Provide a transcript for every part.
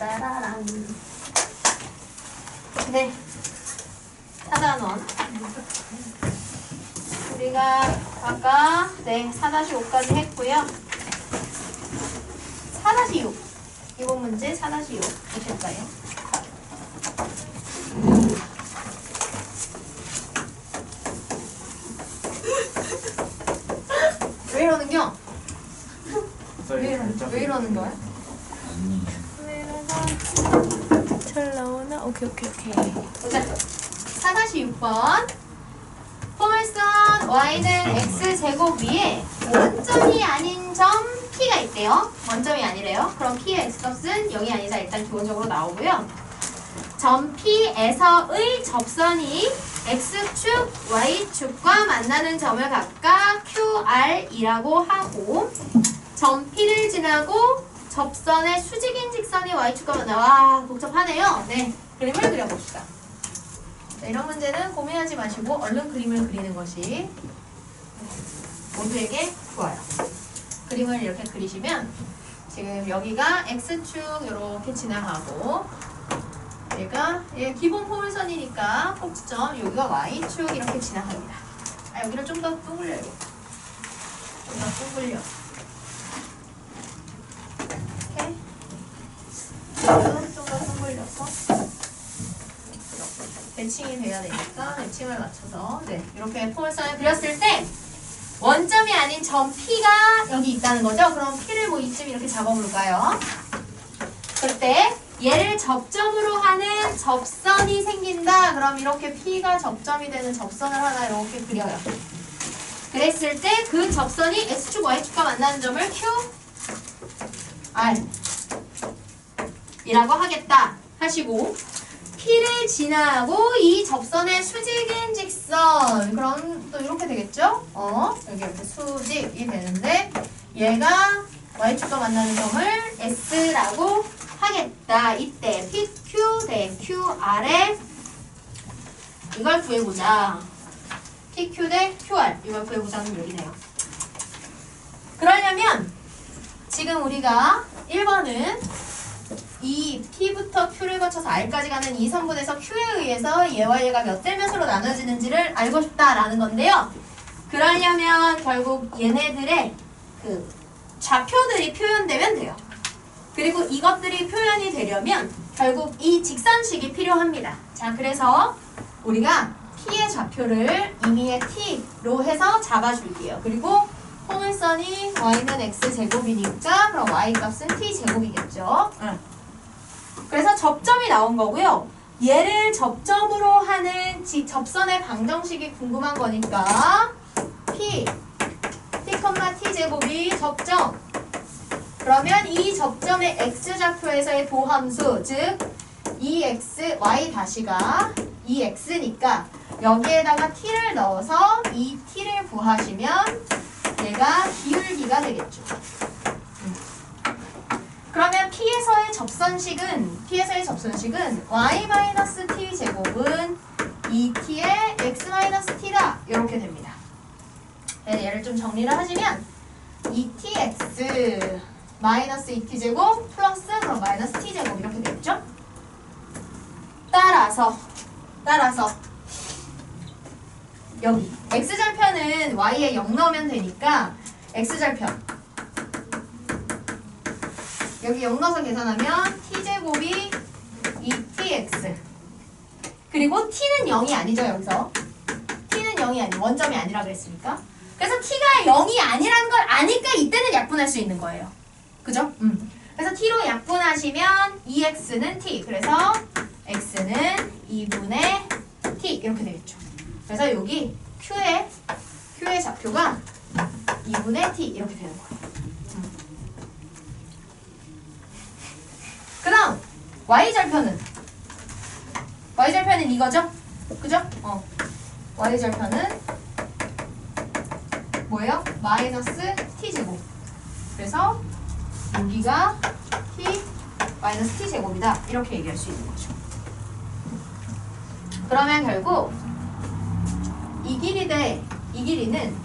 따라란. 네. 4단원. 우리가 아까 4-5까지 했고요. 4-6. 이번 문제 4-6 보실까요? 왜 이러는겨? 왜 이러는 거야? 잘 나오나? 오케이. 보자. 4-6번. 포물선 y는 x제곱 위에 원점이 아닌 점 p가 있대요. 원점이 아니래요. 그럼 p의 x값은 0이 아니다. 일단 기본적으로 나오고요. 점 p에서의 접선이 x축, y축과 만나는 점을 각각 qr이라고 하고, 점 p를 지나고 접선의 수직인 직선이 y축과 만나. 와, 복잡하네요. 네, 그림을 그려봅시다. 자, 이런 문제는 고민하지 마시고 얼른 그림을 그리는 것이 모두에게 좋아요. 그림을 이렇게 그리시면 지금 여기가 x축 이렇게 지나가고, 얘가 기본 포물선이니까 꼭지점 여기가 y축 이렇게 지나갑니다. 여기를 좀 더 둥글려야겠다. 좀 더 둥글려. 이렇게 좀 더 둥글려서 매칭이 돼야 되니까 매칭을 맞춰서 이렇게 포물선을 그렸을 때 원점이 아닌 점 P가 여기 있다는 거죠. 그럼 P를 뭐 이쯤 이렇게 잡아볼까요? 그때 얘를 접점으로 하는 접선이 생긴다. 그럼 이렇게 P가 접점이 되는 접선을 하나 이렇게 그려요. 그랬을 때 그 접선이 X축, Y축과 만나는 점을 QR 이라고 하겠다 하시고, P를 지나고 이 접선의 수직인 직선, 그럼 또 이렇게 되겠죠? 여기 이렇게 수직이 되는데 얘가 Y축과 만나는 점을 S라고 하겠다. 이때 PQ 대 QR에 이걸 구해보자. PQ 대 QR 이걸 구해보자는 얘기네요. 그러려면 지금 우리가 1번은 이 P부터 Q를 거쳐서 R까지 가는 이 선분에서 Q에 의해서 얘와 얘가 몇 대 몇으로 나눠지는지를 알고 싶다라는 건데요. 그러려면 결국 얘네들의 그 좌표들이 표현되면 돼요. 그리고 이것들이 표현이 되려면 결국 이 직선식이 필요합니다. 자, 그래서 우리가 P의 좌표를 임의의 T로 해서 잡아줄게요. 그리고 포물선이 y는 x제곱이니까 그럼 y값은 t제곱이겠죠. 그래서 접점이 나온 거고요. 얘를 접점으로 하는 접선의 방정식이 궁금한 거니까 P, t,t제곱이 접점. 그러면 이 접점의 x좌표에서의 도함수, 즉 2x, y-가 2x니까 여기에다가 t를 넣어서 이 t를 구하시면 얘가 기울기가 되겠죠. 그러면 P에서의 접선식은 y-t 제곱은 2t의 x-t다. 이렇게 됩니다. 얘를 좀 정리를 하시면 2tx 마이너스 2t 제곱 플러스 그럼 마이너스 t 제곱 이렇게 되겠죠? 따라서 여기 x절편은 y에 0 넣으면 되니까 x절편 여기 0 넣어서 계산하면 t제곱이 2tx 그리고 t는 0이 아니죠. 여기서 t는 0이 아니 원점이 아니라 그랬으니까 그래서 t가 0이 아니라는 걸 아니까 이때는 약분할 수 있는 거예요. 그죠? 그래서 t로 약분하시면 2x는 t 그래서 x는 2분의 t 이렇게 되겠죠. 그래서 여기 q의 좌표가 2분의 t 이렇게 되는 거예요. 그 다음 y절편은 이거죠? 그죠? y절편은 뭐예요? 마이너스 t제곱. 그래서 여기가 t 마이너스 t제곱이다. 이렇게 얘기할 수 있는 거죠. 그러면 결국 이 길이는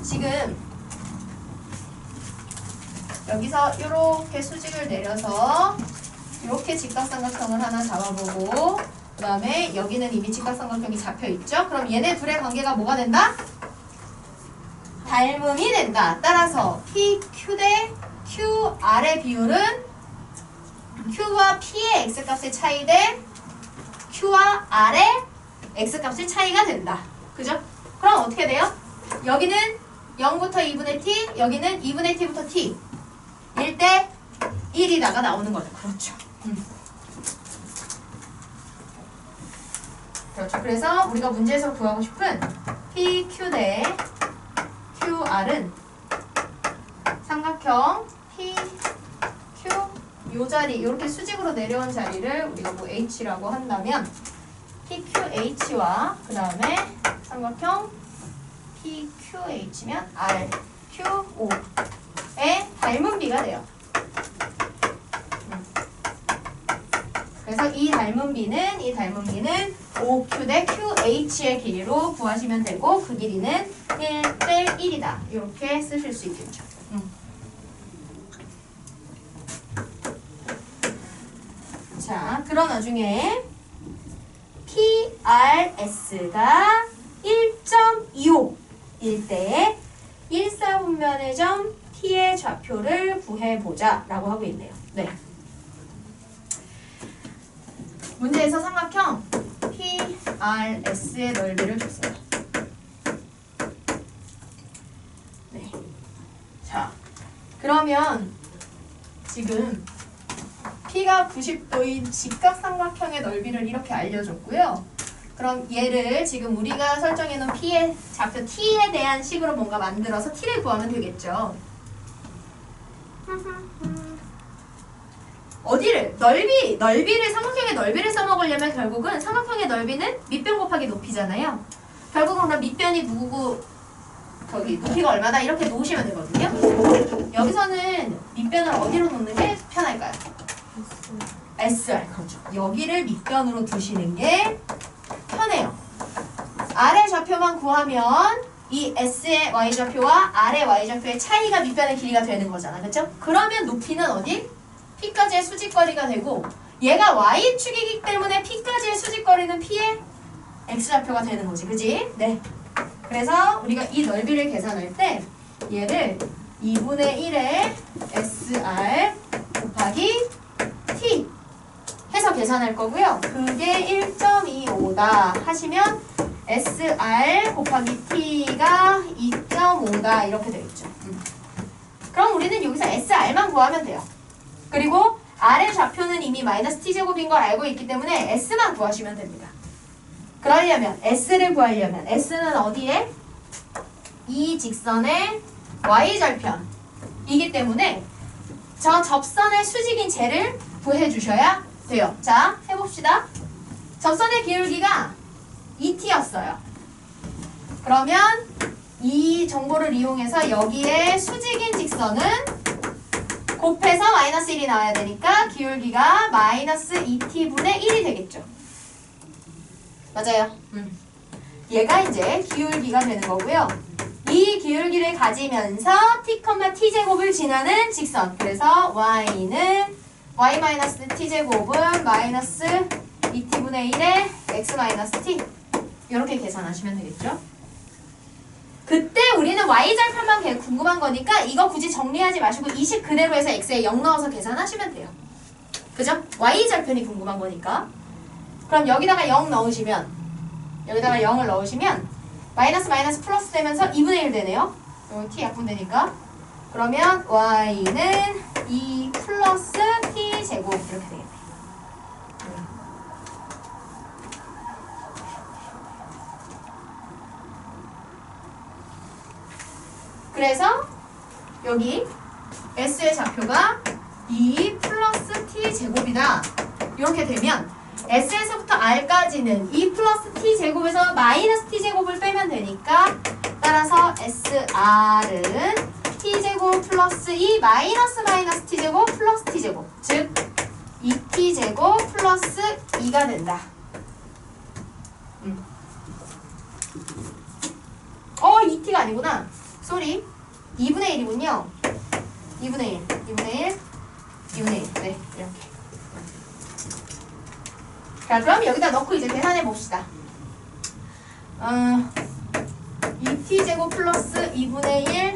지금 여기서 이렇게 수직을 내려서 이렇게 직각삼각형을 하나 잡아보고 그 다음에 여기는 이미 직각삼각형이 잡혀있죠? 그럼 얘네 둘의 관계가 뭐가 된다? 닮음이 된다. 따라서 PQ 대 QR의 비율은 Q와 P의 X값의 차이 대 Q와 R의 X값의 차이가 된다. 그죠? 그럼 어떻게 돼요? 여기는 0부터 2분의 T, 여기는 2분의 T부터 T 1대 1이다가 나오는 거죠. 그렇죠. 그렇죠. 그래서 우리가 문제에서 구하고 싶은 PQ 대 QR은 삼각형 PQ 요 자리, 이렇게 수직으로 내려온 자리를 우리가 뭐 H라고 한다면 PQH와 그 다음에 삼각형 PQH면 RQO의 닮은 비가 돼요. 그래서 이 닮은 비는 OQ 대 QH의 길이로 구하시면 되고 그 길이는 1대 1이다. 이렇게 쓰실 수 있겠죠. 자, 그런 와중에 PRS가 1.25일 때 1사분면의 점 T의 좌표를 구해보자 라고 하고 있네요. 네. 문제에서 삼각형 PRS의 넓이를 줬어요. 네. 자, 그러면 지금 P가 90도인 직각삼각형의 넓이를 이렇게 알려줬고요. 그럼 얘를 지금 우리가 설정해놓은 P의 좌표 T에 대한 식으로 뭔가 만들어서 T를 구하면 되겠죠. 어디를? 넓이를 삼각형의 넓이를 써먹으려면 결국은 삼각형의 넓이는 밑변 곱하기 높이잖아요. 결국은 그럼 밑변이 누구고 저기 높이가 얼마다 이렇게 놓으시면 되거든요. 여기서는 밑변을 어디로 놓는 게 편할까요? SR. 그렇죠. 여기를 밑변으로 두시는 게 편해요. R의 좌표만 구하면 이 S의 Y좌표와 R의 Y좌표의 차이가 밑변의 길이가 되는 거잖아. 그렇죠? 그러면 높이는 어디? P까지의 수직거리가 되고 얘가 Y축이기 때문에 P까지의 수직거리는 P의 X좌표가 되는 거지. 그지? 네. 그래서 우리가 이 넓이를 계산할 때 얘를 2분의 1의 SR 곱하기 T 해서 계산할 거고요. 그게 1.25다 하시면 SR 곱하기 T가 2.5다 이렇게 되겠죠. 그럼 우리는 여기서 SR만 구하면 돼요. 그리고 R의 좌표는 이미 마이너스 T제곱인 걸 알고 있기 때문에 S만 구하시면 됩니다. 그러려면 S를 구하려면 S는 어디에? 이 직선의 Y절편이기 때문에 저 접선의 수직인 쟤를 구해주셔야 돼요. 자, 해봅시다. 접선의 기울기가 2t였어요. 그러면 이 정보를 이용해서 여기에 수직인 직선은 곱해서 마이너스 1이 나와야 되니까 기울기가 마이너스 2t분의 1이 되겠죠. 맞아요. 얘가 이제 기울기가 되는 거고요. 이 기울기를 가지면서 t, t제곱을 지나는 직선. 그래서 y는 y-t제곱은 마이너스 2t분의 1에 x-t 이렇게 계산하시면 되겠죠. 그때 우리는 y절편만 궁금한 거니까 이거 굳이 정리하지 마시고 20 그대로 해서 x에 0 넣어서 계산하시면 돼요. 그죠? y절편이 궁금한 거니까. 그럼 여기다가 0 넣으시면 여기다가 0을 넣으시면 마이너스 마이너스 플러스 되면서 2분의 1 되네요. 여기 t 약분되니까. 그러면 y는 2 플러스 t제곱 이렇게 되겠네요. 그래서 여기 S의 좌표가 2 플러스 t제곱이다. 이렇게 되면 S에서부터 R까지는 2 플러스 t제곱에서 마이너스 t제곱을 빼면 되니까 따라서 SR은 t제곱 플러스 2 마이너스 마이너스 t제곱 플러스 t제곱 즉 2t제곱 플러스 2가 된다. 2t가 아니구나. 쏘리. 2분의 1이군요. 2분의 1. 네, 이렇게. 자, 그럼 여기다 넣고 이제 계산해 봅시다. 2t제곱 플러스 2분의 1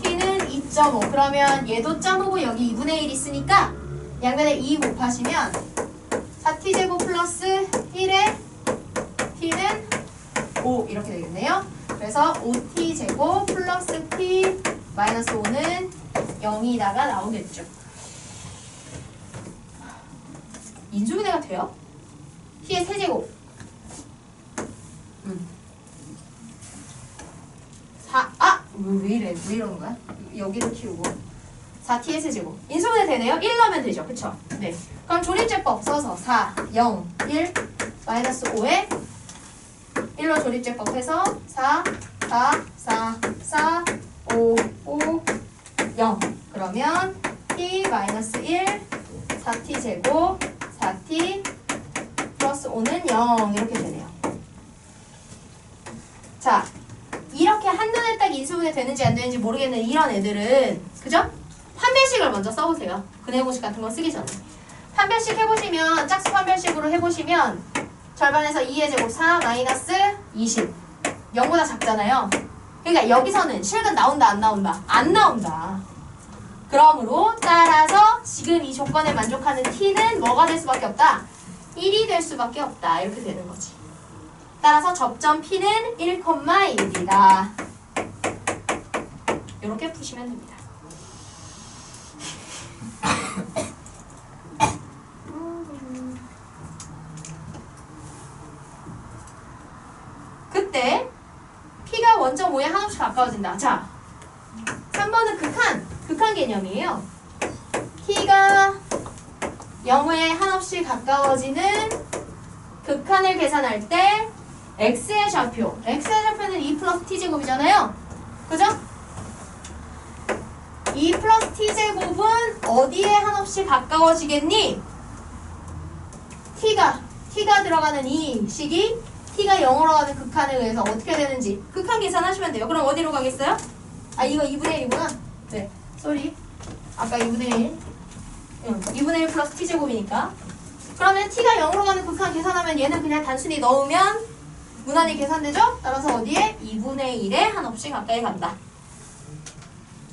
t는 2.5. 그러면 얘도 0.5고 여기 2분의 1 있으니까 양변에 2 곱하시면 4t제곱 플러스 1에 t는 5 이렇게 되겠네요. 그래서 5t제곱 플러스 t 마이너스 5는 0이다가 나오겠죠. 인수분해가 돼요? t의 세제곱 4, 왜 이러는 거야? 여기도 키우고 4t의 세제곱 인수분해 되네요? 1 넣으면 되죠, 그쵸? 네. 그럼 조립제법 써서 4, 0, 1, 마이너스 5에 1로 조립제법 해서 4, 4, 4, 4, 5, 5, 0 그러면 t 마이너스 1, 4t 제곱 4t 플러스 5는 0 이렇게 되네요. 자, 이렇게 한눈에 딱 인수분해 되는지 안 되는지 모르겠는 이런 애들은 그죠? 판별식을 먼저 써보세요. 근해공식 같은 거 쓰기 전에 판별식 해보시면 짝수 판별식으로 해보시면 절반에서 2의 제곱 4 마이너스 20 0보다 작잖아요. 그러니까 여기서는 실근 나온다 안 나온다? 안 나온다. 그러므로 따라서 지금 이 조건에 만족하는 t는 뭐가 될 수밖에 없다? 1이 될 수밖에 없다. 이렇게 되는 거지. 따라서 접점 p는 1,1이다. 이렇게 푸시면 됩니다. 그때 p가 원점 5에 한없이 가까워진다. 자, 3번은 극한 개념이에요. t가 0에 한없이 가까워지는 극한을 계산할 때 x의 좌표는 2 플러스 t제곱이잖아요. 그죠? 2 플러스 t제곱은 어디에 한없이 가까워지겠니? t가 들어가는 이 식이 t가 0으로 가는 극한에 의해서 어떻게 되는지 극한 계산하시면 돼요. 그럼 어디로 가겠어요? 아, 이거 2분의 1이구나. 네, 쏘리. 아까 2분의 1. 2분의 1 플러스 t제곱이니까. 그러면 t가 0으로 가는 극한 계산하면 얘는 그냥 단순히 넣으면 무난히 계산되죠? 따라서 어디에? 2분의 1에 한없이 가까이 간다.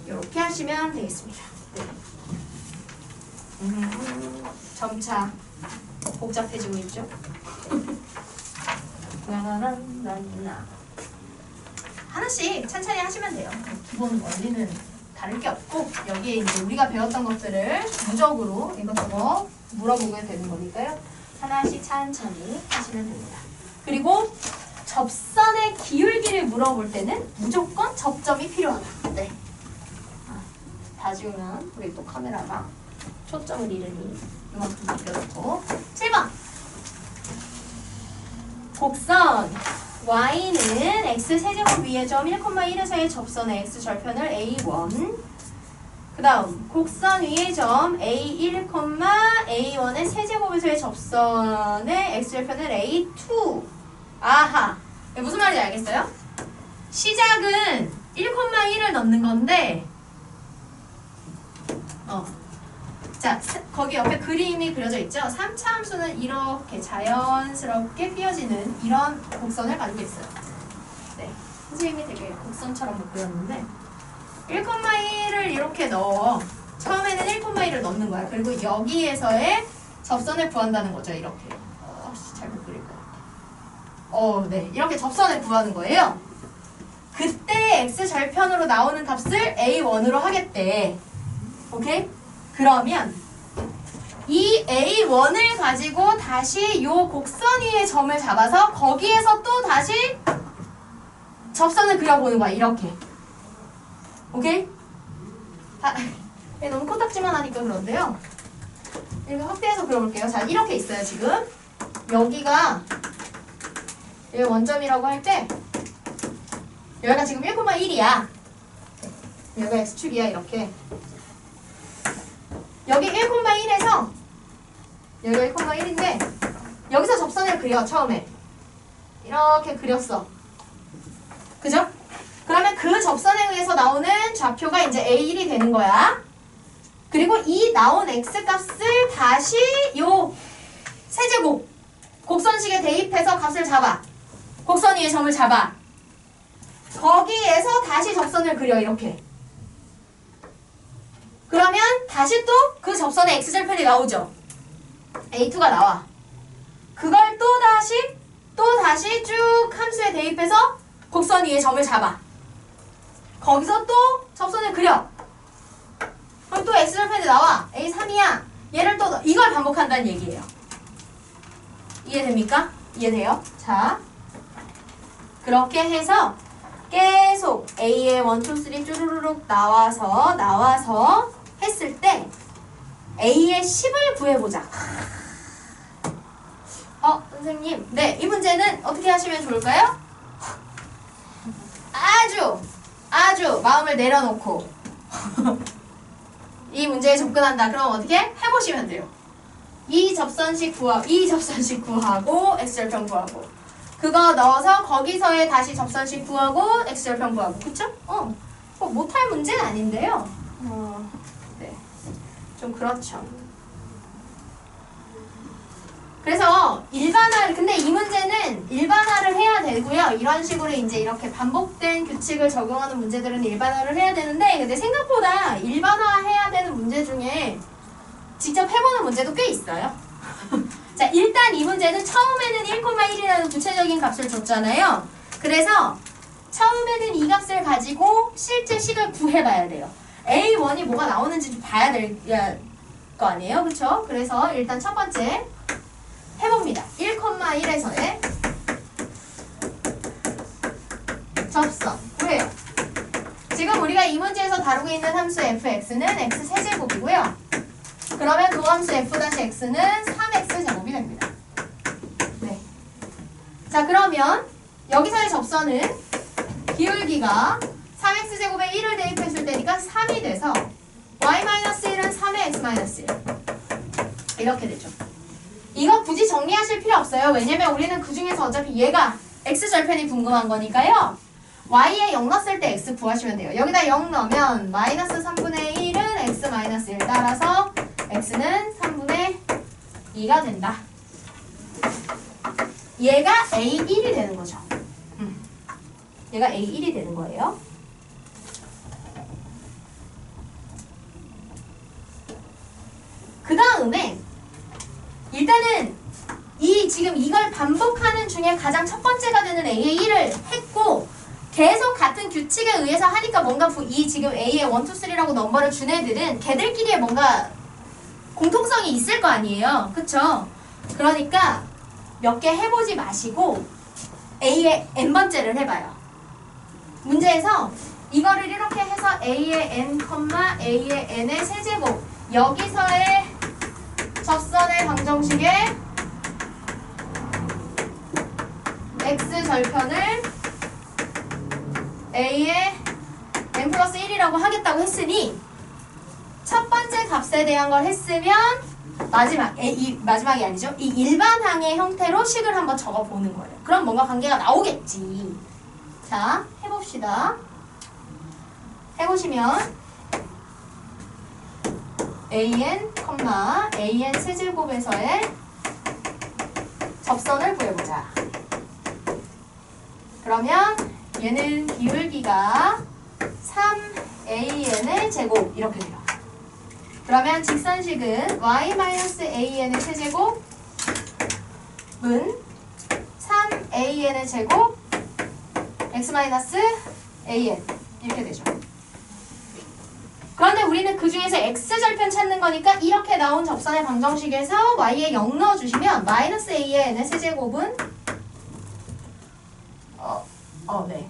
이렇게 하시면 되겠습니다. 네. 점차 복잡해지고 있죠? 하나씩 천천히 하시면 돼요. 기본 원리는 다를 게 없고 여기에 이제 우리가 배웠던 것들을 무적으로 이것저것 물어보게 되는 거니까요. 하나씩 천천히 하시면 됩니다. 그리고 접선의 기울기를 물어볼 때는 무조건 접점이 필요하다. 네. 다 지우면 우리 또 카메라가 초점을 잃으니 이만큼 바뀌어놓고 7번 곡선 y는 x 세제곱 위의 점 1,1에서의 접선의 x 절편을 a1 그 다음 곡선 위의 점 a1, a1의 세제곱에서의 접선의 x 절편을 a2 아하 무슨 말인지 알겠어요? 시작은 1,1을 넣는 건데 자, 거기 옆에 그림이 그려져 있죠? 3차 함수는 이렇게 자연스럽게 휘어지는 이런 곡선을 가지고 있어요. 네, 선생님이 되게 곡선처럼 못 그렸는데 1,1을 이렇게 넣어. 처음에는 1,1을 넣는 거야. 그리고 여기에서의 접선을 구한다는 거죠. 이렇게. 잘못 그릴 것 같아. 네, 이렇게 접선을 구하는 거예요. 그때 x절편으로 나오는 값을 a1으로 하겠대. 오케이? 그러면 이 A1을 가지고 다시 요 곡선 위에 점을 잡아서 거기에서 또 다시 접선을 그려보는 거야. 이렇게. 오케이? 너무 코딱지만 하니까 그런데요. 이렇게 확대해서 그려볼게요. 자, 이렇게 있어요. 지금 여기가 여기 원점이라고 할 때 여기가 지금 1,1이야. 여기가 x축이야. 이렇게. 여기 1,1에서 여기가 1,1인데 여기서 접선을 그려. 처음에 이렇게 그렸어. 그죠? 그러면 그 접선에 의해서 나오는 좌표가 이제 A1이 되는 거야. 그리고 이 나온 x값을 다시 요 세제곱 곡선식에 대입해서 값을 잡아. 곡선 위에 점을 잡아. 거기에서 다시 접선을 그려 이렇게. 그러면 다시 또 그 접선에 x절편이 나오죠. A2가 나와. 그걸 또 다시 쭉 함수에 대입해서 곡선 위에 점을 잡아. 거기서 또 접선을 그려. 그럼 또 x절편이 나와. A3이야. 얘를 또 이걸 반복한다는 얘기예요. 이해됩니까? 이해돼요? 자, 그렇게 해서 계속 A의 1, 2, 3 쭈루루룩 나와서 했을 때 A의 10을 구해보자. 선생님. 네, 이 문제는 어떻게 하시면 좋을까요? 아주 마음을 내려놓고 이 문제에 접근한다. 그럼 어떻게? 해보시면 돼요. 이 접선식 구하고 x절편 구하고 그거 넣어서 거기서의 다시 접선식 구하고 x절편 구하고. 그쵸? 못할 문제는 아닌데요. 네, 좀 그렇죠. 그래서 근데 이 문제는 일반화를 해야 되고요. 이런 식으로 이제 이렇게 반복된 규칙을 적용하는 문제들은 일반화를 해야 되는데, 근데 생각보다 일반화 해야 되는 문제 중에 직접 해보는 문제도 꽤 있어요. 자, 일단 이 문제는 처음에는 1,1이라는 구체적인 값을 줬잖아요. 그래서 처음에는 이 값을 가지고 실제 식을 구해봐야 돼요. A1이 뭐가 나오는지 좀 봐야 될 거 아니에요? 그쵸? 그래서 일단 첫 번째 해봅니다. 1,1에서의 접선 구해요. 지금 우리가 이 문제에서 다루고 있는 함수 fx는 x세제곱이고요. 그러면 도함수 f-x는 3x제곱이 됩니다. 네. 자, 그러면 여기서의 접선은 기울기가 3x제곱에 1을 대입했을 때니까 3이 돼서 y-1은 3의 x-1 이렇게 되죠. 이거 굳이 정리하실 필요 없어요. 왜냐면 우리는 그 중에서 어차피 얘가 x절편이 궁금한 거니까요. y에 0 넣었을 때 x 구하시면 돼요. 여기다 0 넣으면 마이너스 3분의 1은 x-1 따라서 x는 3분의 2가 된다. 얘가 A1이 되는 거죠. 얘가 A1이 되는 거예요. 그 다음에 일단은 지금 이걸 반복하는 중에 가장 첫 번째가 되는 A의 1을 했고, 계속 같은 규칙에 의해서 하니까 뭔가 지금 A의 1, 2, 3라고 넘버를 준 애들은 걔들끼리의 뭔가 공통성이 있을 거 아니에요. 그쵸? 그러니까 몇 개 해보지 마시고 A의 n번째를 해봐요. 문제에서 이거를 이렇게 해서 A의 n, A의 n의 세제곱, 여기서의 접선의 방정식에 x절편을 A의 n 플러스 1이라고 하겠다고 했으니 첫 번째 값에 대한 걸 했으면 마지막이 아니죠. 이 일반항의 형태로 식을 한번 적어보는 거예요. 그럼 뭔가 관계가 나오겠지. 자, 해봅시다. 해보시면 an, an 세제곱에서의 접선을 구해보자. 그러면 얘는 기울기가 3an의 제곱 이렇게 돼요. 그러면 직선식은 y-an의 세제곱은 3an의 제곱 x-an 이렇게 되죠. 그런데 우리는 그 중에서 x절편 찾는 거니까 이렇게 나온 접선의 방정식에서 y에 0 넣어주시면 마이너스 an의 세제곱은 네.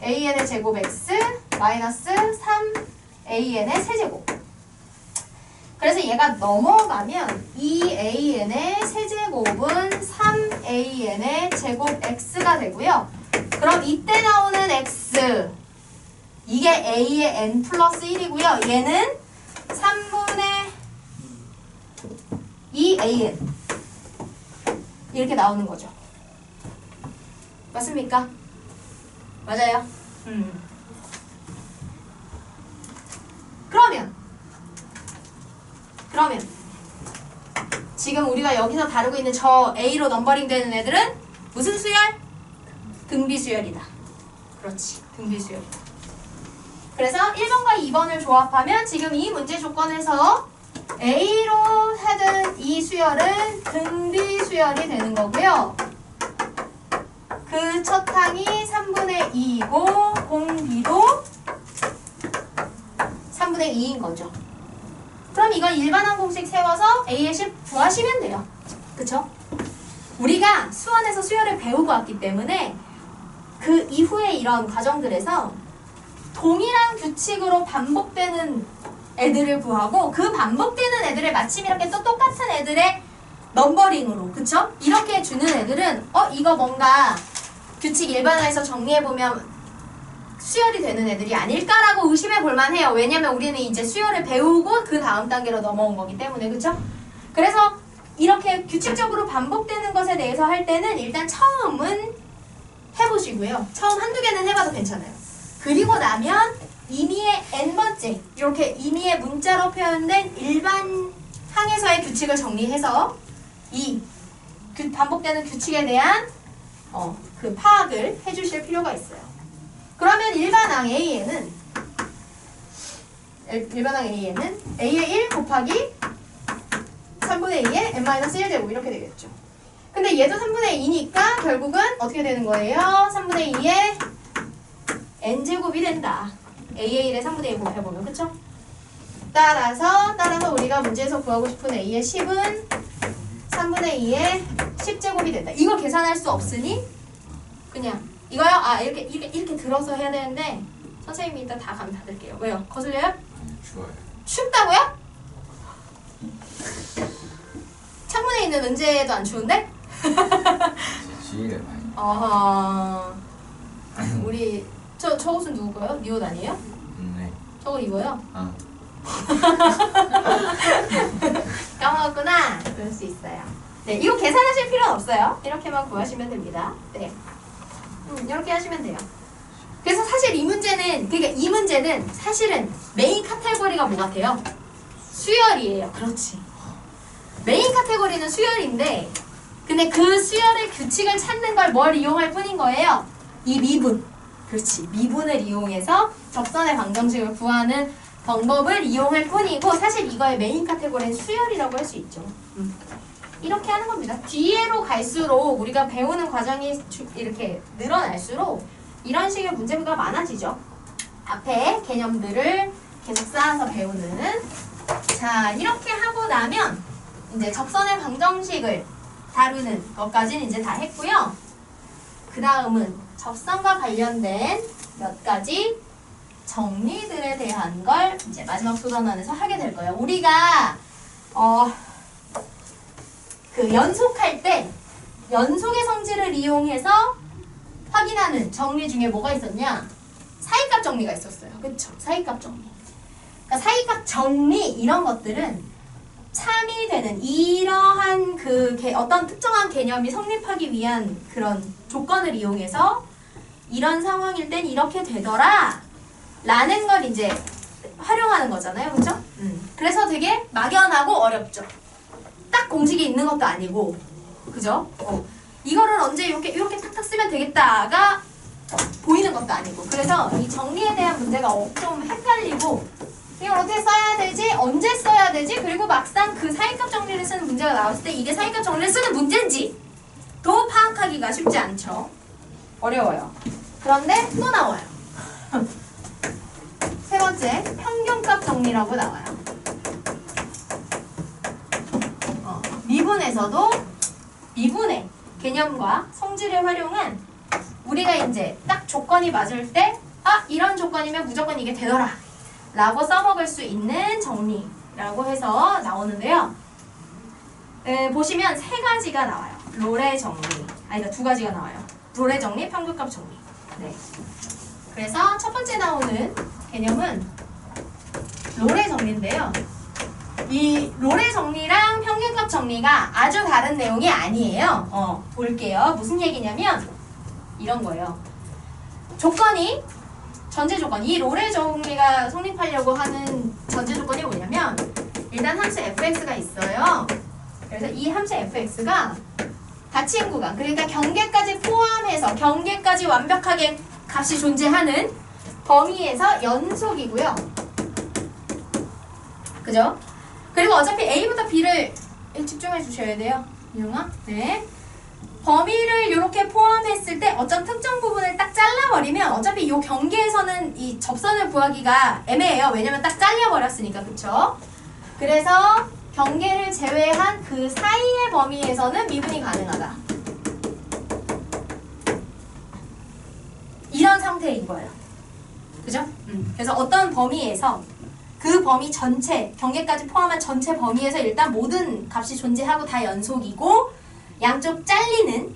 3an의 제곱 x 마이너스 3an의 세제곱. 그래서 얘가 넘어가면 2an의 세제곱은 3an의 제곱 x가 되고요. 그럼 이때 나오는 x, 이게 a의 n 플러스 1이고요. 얘는 3분의 2an 이렇게 나오는 거죠. 맞습니까? 맞아요? 그러면 지금 우리가 여기서 다루고 있는 저 A로 넘버링 되는 애들은 무슨 수열? 등비 수열이다. 그렇지. 등비 수열이다. 그래서 1번과 2번을 조합하면 지금 이 문제 조건에서 A로 하던 이 수열은 등비 수열이 되는 거고요. 그 첫 항이 3분의 2이고 공비도 3분의 2인 거죠. 그럼 이건 일반항 공식 세워서 A의 식 구하시면 돼요. 그쵸? 우리가 수원에서 수열을 배우고 왔기 때문에 그 이후에 이런 과정들에서 동일한 규칙으로 반복되는 애들을 구하고 그 반복되는 애들을 마침 이렇게 또 똑같은 애들의 넘버링으로, 그쵸? 이렇게 주는 애들은 이거 뭔가 규칙 일반화해서 정리해보면 수열이 되는 애들이 아닐까라고 의심해 볼만 해요. 왜냐면 우리는 이제 수열을 배우고 그 다음 단계로 넘어온 거기 때문에, 그쵸? 그래서 이렇게 규칙적으로 반복되는 것에 대해서 할 때는 일단 처음은 해보시고요. 처음 한두 개는 해봐도 괜찮아요. 그리고 나면 임의의 n번째, 이렇게 임의의 문자로 표현된 일반 항에서의 규칙을 정리해서 이 반복되는 규칙에 대한 그 파악을 해주실 필요가 있어요. 그러면 일반항 A에는 A의 1 곱하기 3분의 2의 n-1 되고 이렇게 되겠죠. 근데 얘도 3분의 2니까 결국은 어떻게 되는 거예요? 3분의 2의 n제곱이 된다. A의 1에 3분의 2 곱해보면, 그쵸? 따라서 우리가 문제에서 구하고 싶은 A의 10은 3분의 2의 10제곱이 된다. 이거 계산할 수 없으니 그냥 이거요? 이렇게 들어서 해야 되는데 선생님이 이따 다 감 닫을게요. 왜요? 거슬려요? 추워요. 춥다고요? 창문에 있는 은재도 안 추운데? 지일에 많이. 어허. 우리 저 옷은 누구 거요? 니 옷 아니에요? 네. 저거 입어요? 아. 까먹었구나. 그럴 수 있어요. 네, 이거 계산하실 필요는 없어요. 이렇게만 구하시면 됩니다. 네, 이렇게 하시면 돼요. 그래서 사실 이 문제는 사실은 메인 카테고리가 뭐 같아요? 수열이에요. 그렇지. 메인 카테고리는 수열인데, 근데 그 수열의 규칙을 찾는 걸 뭘 이용할 뿐인 거예요? 이 미분. 그렇지. 미분을 이용해서 접선의 방정식을 구하는 방법을 이용할 뿐이고, 사실 이거의 메인 카테고리는 수열이라고 할 수 있죠. 이렇게 하는 겁니다. 뒤로 갈수록 우리가 배우는 과정이 이렇게 늘어날수록 이런 식의 문제가 많아지죠. 앞에 개념들을 계속 쌓아서 배우는. 자, 이렇게 하고 나면 이제 접선의 방정식을 다루는 것까지는 이제 다 했고요. 그 다음은 접선과 관련된 몇 가지 정리들에 대한 걸 이제 마지막 소단원에서 하게 될 거예요. 우리가 그 연속할 때 연속의 성질을 이용해서 확인하는 정리 중에 뭐가 있었냐? 사이값 정리가 있었어요. 그쵸? 사이값 정리. 그러니까 사이값 정리 이런 것들은 참이 되는 이러한 어떤 특정한 개념이 성립하기 위한 그런 조건을 이용해서 이런 상황일 땐 이렇게 되더라 라는 걸 이제 활용하는 거잖아요. 그쵸? 그래서 되게 막연하고 어렵죠. 딱 공식이 있는 것도 아니고, 그죠? 이거를 언제 이렇게 탁탁 쓰면 되겠다가 보이는 것도 아니고, 그래서 이 정리에 대한 문제가 좀 헷갈리고, 이걸 어떻게 써야 되지? 언제 써야 되지? 그리고 막상 그 사이값 정리를 쓰는 문제가 나왔을 때 이게 사이값 정리를 쓰는 문제인지 도 파악하기가 쉽지 않죠. 어려워요. 그런데 또 나와요. 세 번째, 평균값 정리라고 나와요. 미분에서도 미분의 개념과 성질을 활용한 우리가 이제 딱 조건이 맞을 때 이런 조건이면 무조건 이게 되더라 라고 써먹을 수 있는 정리라고 해서 나오는데요. 보시면 세 가지가 나와요. 롤의 정리. 두 가지가 나와요. 롤의 정리, 평균값 정리. 네. 그래서 첫 번째 나오는 개념은 롤의 정리인데요. 이 롤의 정리랑 평균값 정리가 아주 다른 내용이 아니에요. 볼게요. 무슨 얘기냐면 이런 거예요. 조건이 전제 조건, 이 롤의 정리가 성립하려고 하는 전제 조건이 뭐냐면 일단 함수 fx가 있어요. 그래서 이 함수 fx가 닫힌 구간, 그러니까 경계까지 포함해서 경계까지 완벽하게 값이 존재하는 범위에서 연속이고요. 그죠? 그리고 어차피 A부터 B를 집중해 주셔야 돼요. 이용아? 네. 범위를 이렇게 포함했을 때 어떤 특정 부분을 딱 잘라버리면 어차피 이 경계에서는 이 접선을 구하기가 애매해요. 왜냐면 딱 잘려버렸으니까. 그쵸? 그래서 경계를 제외한 그 사이의 범위에서는 미분이 가능하다. 이런 상태인 거예요. 그죠? 그래서 어떤 범위에서 그 범위 전체, 경계까지 포함한 전체 범위에서 일단 모든 값이 존재하고 다 연속이고 양쪽 잘리는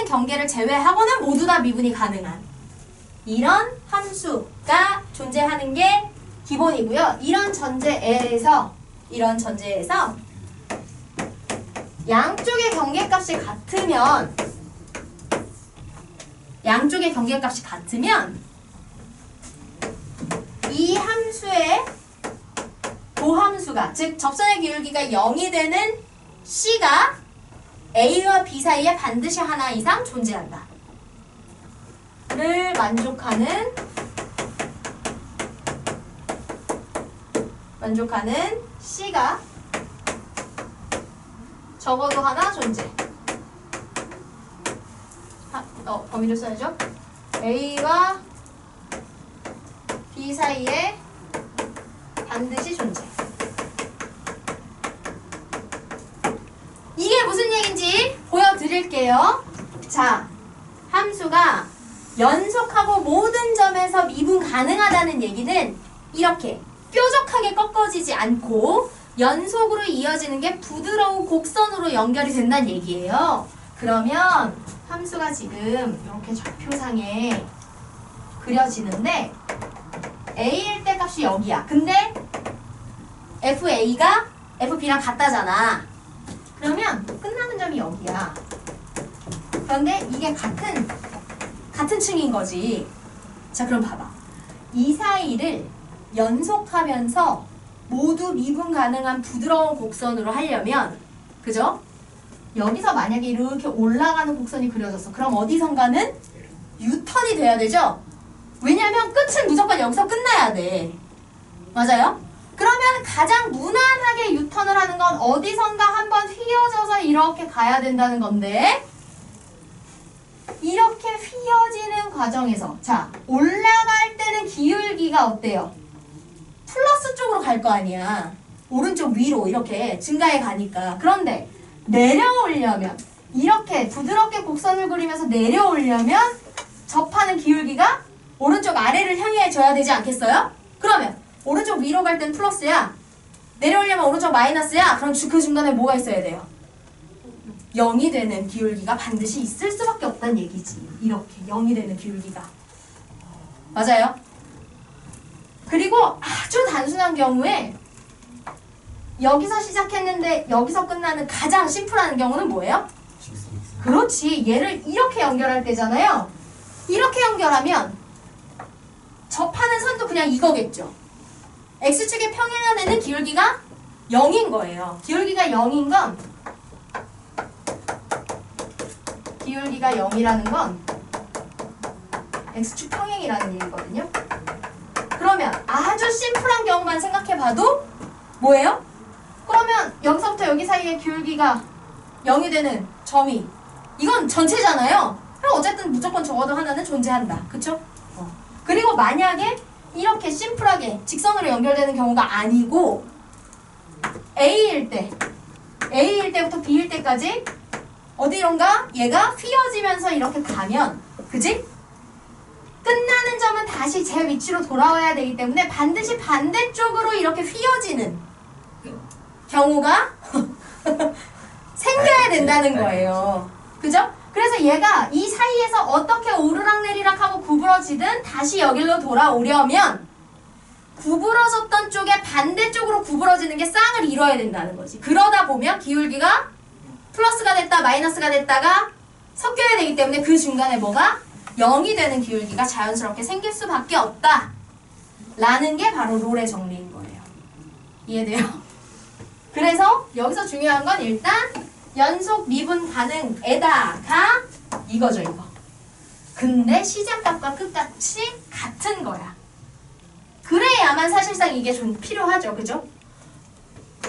경계를 제외하고는 모두 다 미분이 가능한 이런 함수가 존재하는 게 기본이고요. 이런 전제에서 양쪽의 경계값이 같으면 이 함수의 도함수가, 즉 접선의 기울기가 0이 되는 C가 A와 B 사이에 반드시 하나 이상 존재한다. 를 만족하는 C가 적어도 하나 존재. 범위를 써야죠. A와 B 사이에 반드시 존재. 이게 무슨 얘기인지 보여드릴게요. 자, 함수가 연속하고 모든 점에서 미분 가능하다는 얘기는 이렇게 뾰족하게 꺾어지지 않고 연속으로 이어지는 게 부드러운 곡선으로 연결이 된다는 얘기예요. 그러면 함수가 지금 이렇게 좌표상에 그려지는데 A일 때 값이 여기야. 근데 FA가 FB랑 같다잖아. 그러면 끝나는 점이 여기야. 그런데 이게 같은 층인 거지. 자, 그럼 봐봐. 이 사이를 연속하면서 모두 미분 가능한 부드러운 곡선으로 하려면, 그죠? 여기서 만약에 이렇게 올라가는 곡선이 그려졌어. 그럼 어디선가는 유턴이 돼야 되죠? 왜냐면 끝은 무조건 여기서 끝나야 돼. 맞아요? 그러면 가장 무난하게 유턴을 하는 건 어디선가 한번 휘어져서 이렇게 가야 된다는 건데, 이렇게 휘어지는 과정에서, 자, 올라갈 때는 기울기가 어때요? 플러스 쪽으로 갈 거 아니야. 오른쪽 위로 이렇게 증가해 가니까. 그런데 내려오려면, 이렇게 부드럽게 곡선을 그리면서 내려오려면 접하는 기울기가 오른쪽 아래를 향해 줘야 되지 않겠어요? 그러면 오른쪽 위로 갈 땐 플러스야. 내려오려면 오른쪽 마이너스야. 그럼 그 중간에 뭐가 있어야 돼요? 0이 되는 기울기가 반드시 있을 수밖에 없다는 얘기지. 이렇게 0이 되는 기울기가. 맞아요? 그리고 아주 단순한 경우에 여기서 시작했는데 여기서 끝나는 가장 심플한 경우는 뭐예요? 그렇지. 얘를 이렇게 연결할 때잖아요. 이렇게 연결하면 접하는 선도 그냥 이거겠죠. X축에 평행하는 기울기가 0인 거예요. 기울기가 0인 건 기울기가 0이라는 건 X축 평행이라는 얘기거든요. 그러면 아주 심플한 경우만 생각해봐도 뭐예요? 그러면 여기서부터 여기 사이에 기울기가 0이 되는 점이 이건 전체잖아요. 그럼 어쨌든 무조건 적어도 하나는 존재한다. 그쵸? 그리고 만약에 이렇게 심플하게 직선으로 연결되는 경우가 아니고 A일 때부터 B일 때까지 어디론가 얘가 휘어지면서 이렇게 가면, 그지? 끝나는 점은 다시 제 위치로 돌아와야 되기 때문에 반드시 반대쪽으로 이렇게 휘어지는 경우가 생겨야 된다는 거예요. 그죠? 그래서 얘가 이 사이에서 어떻게 오르락내리락 하고 구부러지든 다시 여기로 돌아오려면 구부러졌던 쪽에 반대쪽으로 구부러지는 게 쌍을 이뤄야 된다는 거지. 그러다 보면 기울기가 플러스가 됐다 마이너스가 됐다가 섞여야 되기 때문에 그 중간에 뭐가 0이 되는 기울기가 자연스럽게 생길 수밖에 없다 라는 게 바로 롤의 정리인 거예요. 이해돼요? 그래서 여기서 중요한 건 일단 연속 미분 가능에다가 이거죠, 이거. 근데 시작값과 끝값이 같은 거야. 그래야만 사실상 이게 좀 필요하죠, 그죠?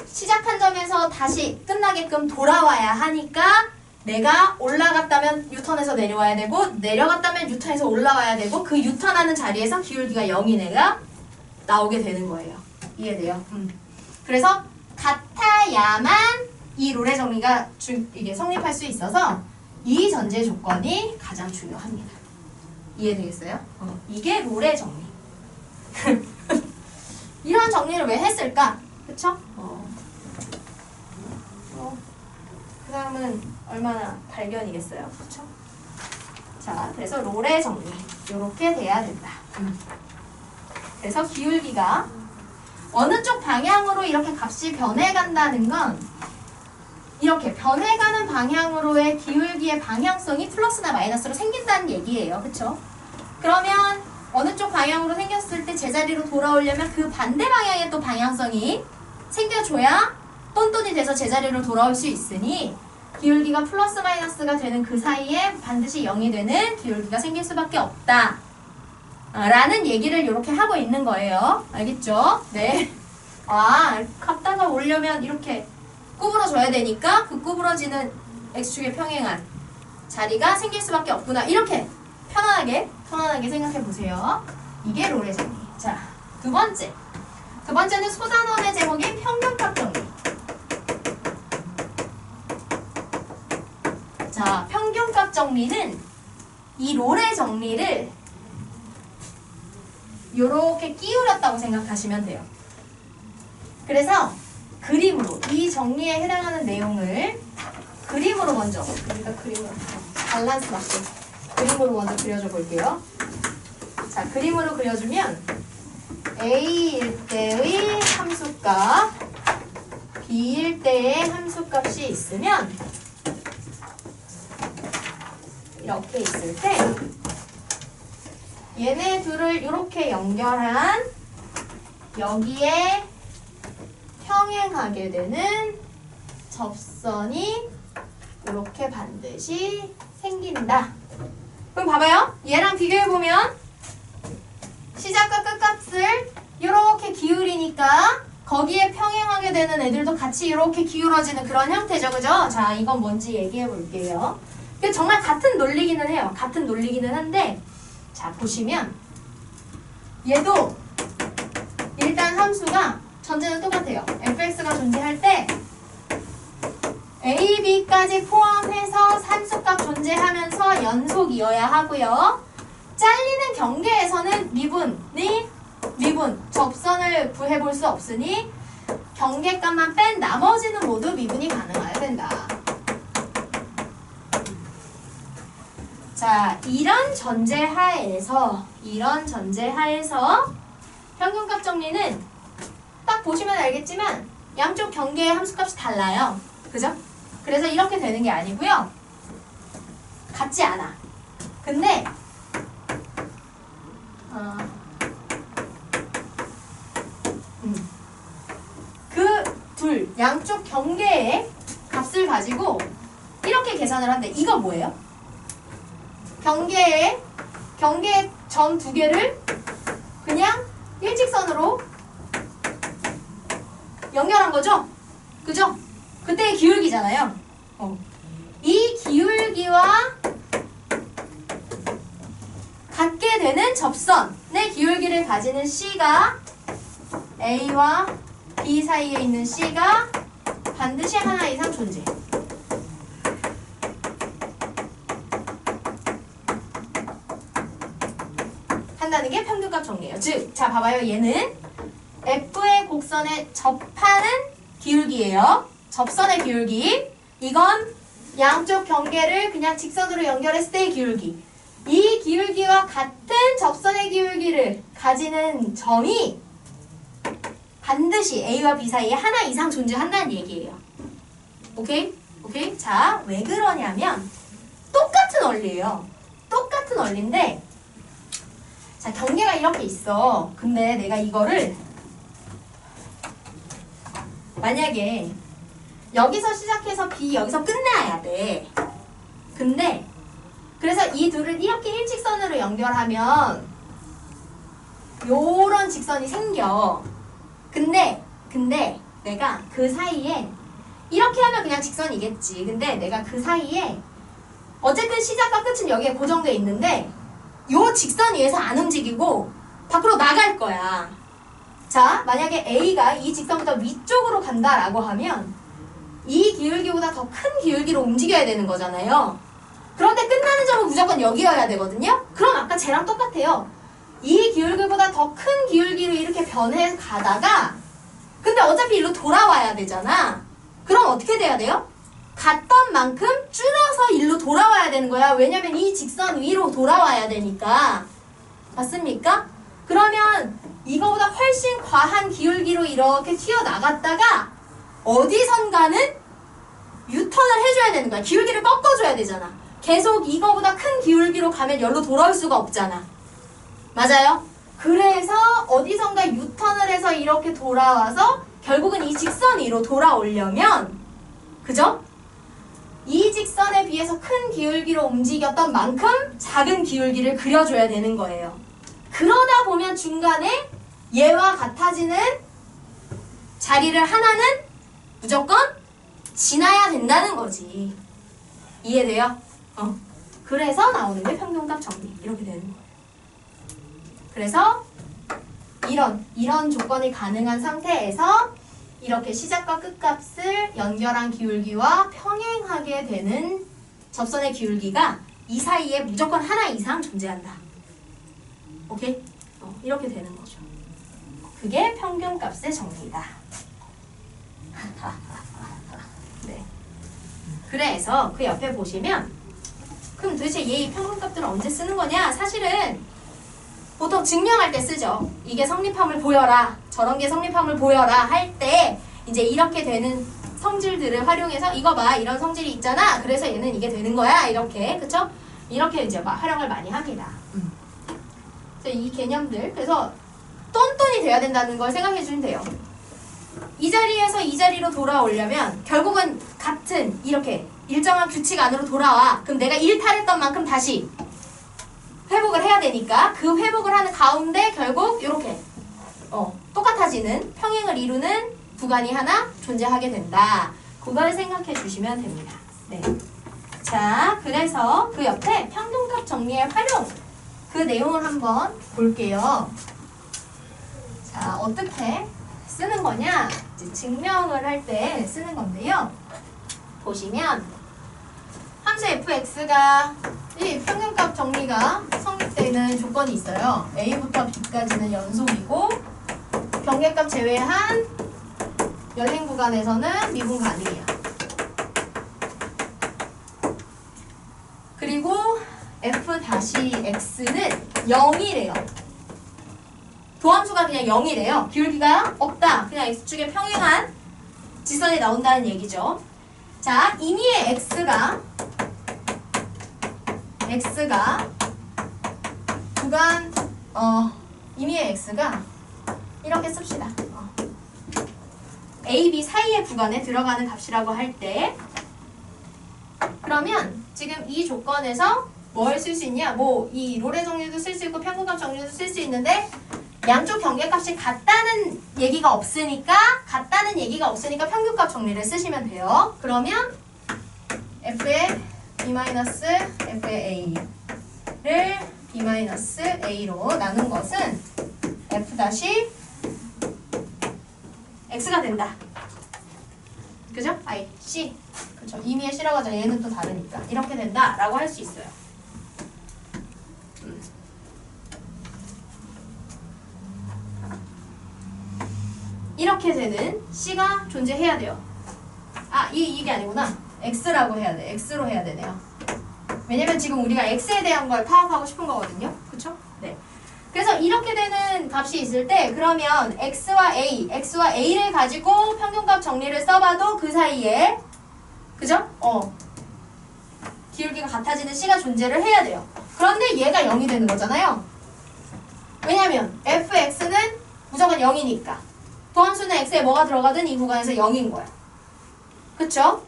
시작한 점에서 다시 끝나게끔 돌아와야 하니까 내가 올라갔다면 유턴해서 내려와야 되고 내려갔다면 유턴해서 올라와야 되고 그 유턴하는 자리에서 기울기가 0인 애가 나오게 되는 거예요. 이해돼요? 그래서 같아야만 이 롤의 정리가 이게 성립할 수 있어서 이 전제 조건이 가장 중요합니다. 이해되겠어요? 이게 롤의 정리. 이런 정리를 왜 했을까? 그쵸? 그 다음은 얼마나 발견이겠어요? 그쵸? 자, 그래서 롤의 정리. 이렇게 돼야 된다. 그래서 기울기가 어느 쪽 방향으로 이렇게 값이 변해간다는 건 이렇게 변해가는 방향으로의 기울기의 방향성이 플러스나 마이너스로 생긴다는 얘기예요. 그쵸? 그러면 어느 쪽 방향으로 생겼을 때 제자리로 돌아오려면 그 반대 방향의 또 방향성이 생겨줘야 똔똔이 돼서 제자리로 돌아올 수 있으니 기울기가 플러스 마이너스가 되는 그 사이에 반드시 0이 되는 기울기가 생길 수밖에 없다. 라는 얘기를 이렇게 하고 있는 거예요. 알겠죠? 네. 갖다가 오려면 이렇게 구부러져야 되니까 그 구부러지는 x축의 평행한 자리가 생길 수밖에 없구나. 이렇게 편안하게 생각해 보세요. 이게 롤의 정리. 자, 두 번째는 소단원의 제목인 평균값 정리. 자, 평균값 정리는 이 롤의 정리를 요렇게 끼우렸다고 생각하시면 돼요. 그래서 그림으로 이 정리에 해당하는 내용을 그림으로 먼저 우리가 그림으로 밸런스 맞게 그림으로 먼저 그려줘 볼게요. 자, 그림으로 그려주면 A일 때의 함수값 B일 때의 함수값이 있으면 이렇게 있을 때 얘네 둘을 이렇게 연결한 여기에 평행하게 되는 접선이 이렇게 반드시 생긴다. 그럼 봐봐요. 얘랑 비교해보면 시작과 끝값을 이렇게 기울이니까 거기에 평행하게 되는 애들도 같이 이렇게 기울어지는 그런 형태죠. 그죠? 자, 이건 뭔지 얘기해 볼게요. 정말 같은 논리기는 해요. 같은 논리기는 한데 자, 보시면 얘도 일단 함수가 전제는 똑같아요. fx가 존재할 때 a, b까지 포함해서 함수값 존재하면서 연속이어야 하고요. 잘리는 경계에서는 미분, 접선을 구해볼 수 없으니 경계값만 뺀 나머지는 모두 미분이 가능해야 된다. 자, 이런 전제 하에서 평균값 정리는 딱 보시면 알겠지만 양쪽 경계의 함수값이 달라요. 그죠? 그래서 이렇게 되는 게 아니고요. 같지 않아. 근데 그 둘 양쪽 경계의 값을 가지고 이렇게 계산을 한대. 이거 뭐예요? 경계의 점 두 개를 그냥 일직선으로 연결한 거죠? 그죠? 그때의 기울기잖아요. 이 기울기와 같게 되는 접선의 기울기를 가지는 C가 A와 B 사이에 있는 C가 반드시 하나 이상 존재. 한다는 게 평균값 정리예요. 즉, 자 봐봐요. 얘는 F의 곡선에 접하는 기울기예요. 접선의 기울기. 이건 양쪽 경계를 그냥 직선으로 연결했을 때의 기울기. 이 기울기와 같은 접선의 기울기를 가지는 점이 반드시 A와 B 사이에 하나 이상 존재한다는 얘기예요. 오케이? 오케이? 자, 왜 그러냐면 똑같은 원리예요. 똑같은 원리인데 자, 경계가 이렇게 있어. 근데 내가 이거를 만약에 여기서 시작해서 B 여기서 끝내야 돼. 근데 그래서 이 둘을 이렇게 일직선으로 연결하면 요런 직선이 생겨. 근데 내가 그 사이에 이렇게 하면 그냥 직선이겠지. 근데 내가 그 사이에 어쨌든 시작과 끝은 여기에 고정돼 있는데 요 직선 위에서 안 움직이고 밖으로 나갈 거야. 자, 만약에 A가 이 직선보다 위쪽으로 간다라고 하면 이 기울기보다 더 큰 기울기로 움직여야 되는 거잖아요. 그런데 끝나는 점은 무조건 여기여야 되거든요. 그럼 아까 쟤랑 똑같아요. 이 기울기보다 더 큰 기울기로 이렇게 변해 가다가 근데 어차피 일로 돌아와야 되잖아. 그럼 어떻게 돼야 돼요? 갔던 만큼 줄여서 일로 돌아와야 되는 거야. 왜냐면 이 직선 위로 돌아와야 되니까. 맞습니까? 그러면 이거보다 훨씬 과한 기울기로 이렇게 튀어나갔다가 어디선가는 유턴을 해줘야 되는 거야. 기울기를 꺾어줘야 되잖아. 계속 이거보다 큰 기울기로 가면 여기로 돌아올 수가 없잖아. 맞아요? 그래서 어디선가 유턴을 해서 이렇게 돌아와서 결국은 이 직선 위로 돌아오려면 그죠? 이 직선에 비해서 큰 기울기로 움직였던 만큼 작은 기울기를 그려줘야 되는 거예요. 그러다 보면 중간에 얘와 같아지는 자리를 하나는 무조건 지나야 된다는 거지. 이해돼요? 그래서 나오는 게 평균값 정리. 이렇게 되는 거예요. 그래서 이런 조건이 가능한 상태에서 이렇게 시작과 끝값을 연결한 기울기와 평행하게 되는 접선의 기울기가 이 사이에 무조건 하나 이상 존재한다. 오케이? 이렇게 되는 거죠. 그게 평균값의 정리다. 네. 그래서 그 옆에 보시면 그럼 도대체 얘 평균값들은 언제 쓰는 거냐? 사실은 보통 증명할 때 쓰죠. 이게 성립함을 보여라. 저런 게 성립함을 보여라 할 때 이제 이렇게 되는 성질들을 활용해서 이거 봐. 이런 성질이 있잖아. 그래서 얘는 이게 되는 거야. 이렇게. 그쵸? 이렇게 이제 활용을 많이 합니다. 그래서 이 개념들. 그래서 똔똔이 돼야 된다는 걸 생각해 주면 돼요. 이 자리에서 이 자리로 돌아오려면 결국은 같은 이렇게 일정한 규칙 안으로 돌아와. 그럼 내가 일탈했던 만큼 다시 회복을 해야 되니까 그 회복을 하는 가운데 결국 이렇게 똑같아지는 평행을 이루는 구간이 하나 존재하게 된다. 그걸 생각해 주시면 됩니다. 네. 자, 그래서 그 옆에 평균값 정리의 활용 그 내용을 한번 볼게요. 자, 어떻게 쓰는 거냐? 이제 증명을 할 때 쓰는 건데요. 보시면 함수 fx가 이 평균값 정리가 성립되는 조건이 있어요. a부터 b까지는 연속이고 경계값 제외한 열린 구간에서는 미분 가능해요. 그리고 f-x는 0이래요. 도함수가 그냥 0이래요. 기울기가 없다. 그냥 x축에 평행한 지선이 나온다는 얘기죠. 자, 임의의 x가 구간 임의의 x가 이렇게 씁시다. A, B 사이의 구간에 들어가는 값이라고 할 때 그러면 지금 이 조건에서 뭘 쓸 수 있냐? 뭐 이 롤의 정리도 쓸 수 있고 평균값 정리도 쓸 수 있는데 양쪽 경계값이 같다는 얘기가 없으니까 평균값 정리를 쓰시면 돼요. 그러면 f의 b-f의 a를 b-a로 나눈 것은 f-x가 된다. 그죠? I, C. 그죠? 임의의 C라고 하죠. 얘는 또 다르니까. 이렇게 된다. 라고 할 수 있어요. 이렇게 되는 C가 존재해야 돼요. 아, 이게 아니구나. X라고 해야 돼. X로 해야 되네요. 왜냐면 지금 우리가 X에 대한 걸 파악하고 싶은 거거든요. 그쵸? 네. 그래서 이렇게 되는 값이 있을 때 그러면 X와 A를 가지고 평균값 정리를 써봐도 그 사이에 그죠? 기울기가 같아지는 C가 존재를 해야 돼요. 그런데 얘가 0이 되는 거잖아요. 왜냐면 fx는 무조건 0이니까 도함수는 x에 뭐가 들어가든 이 구간에서 0인 거야. 그쵸?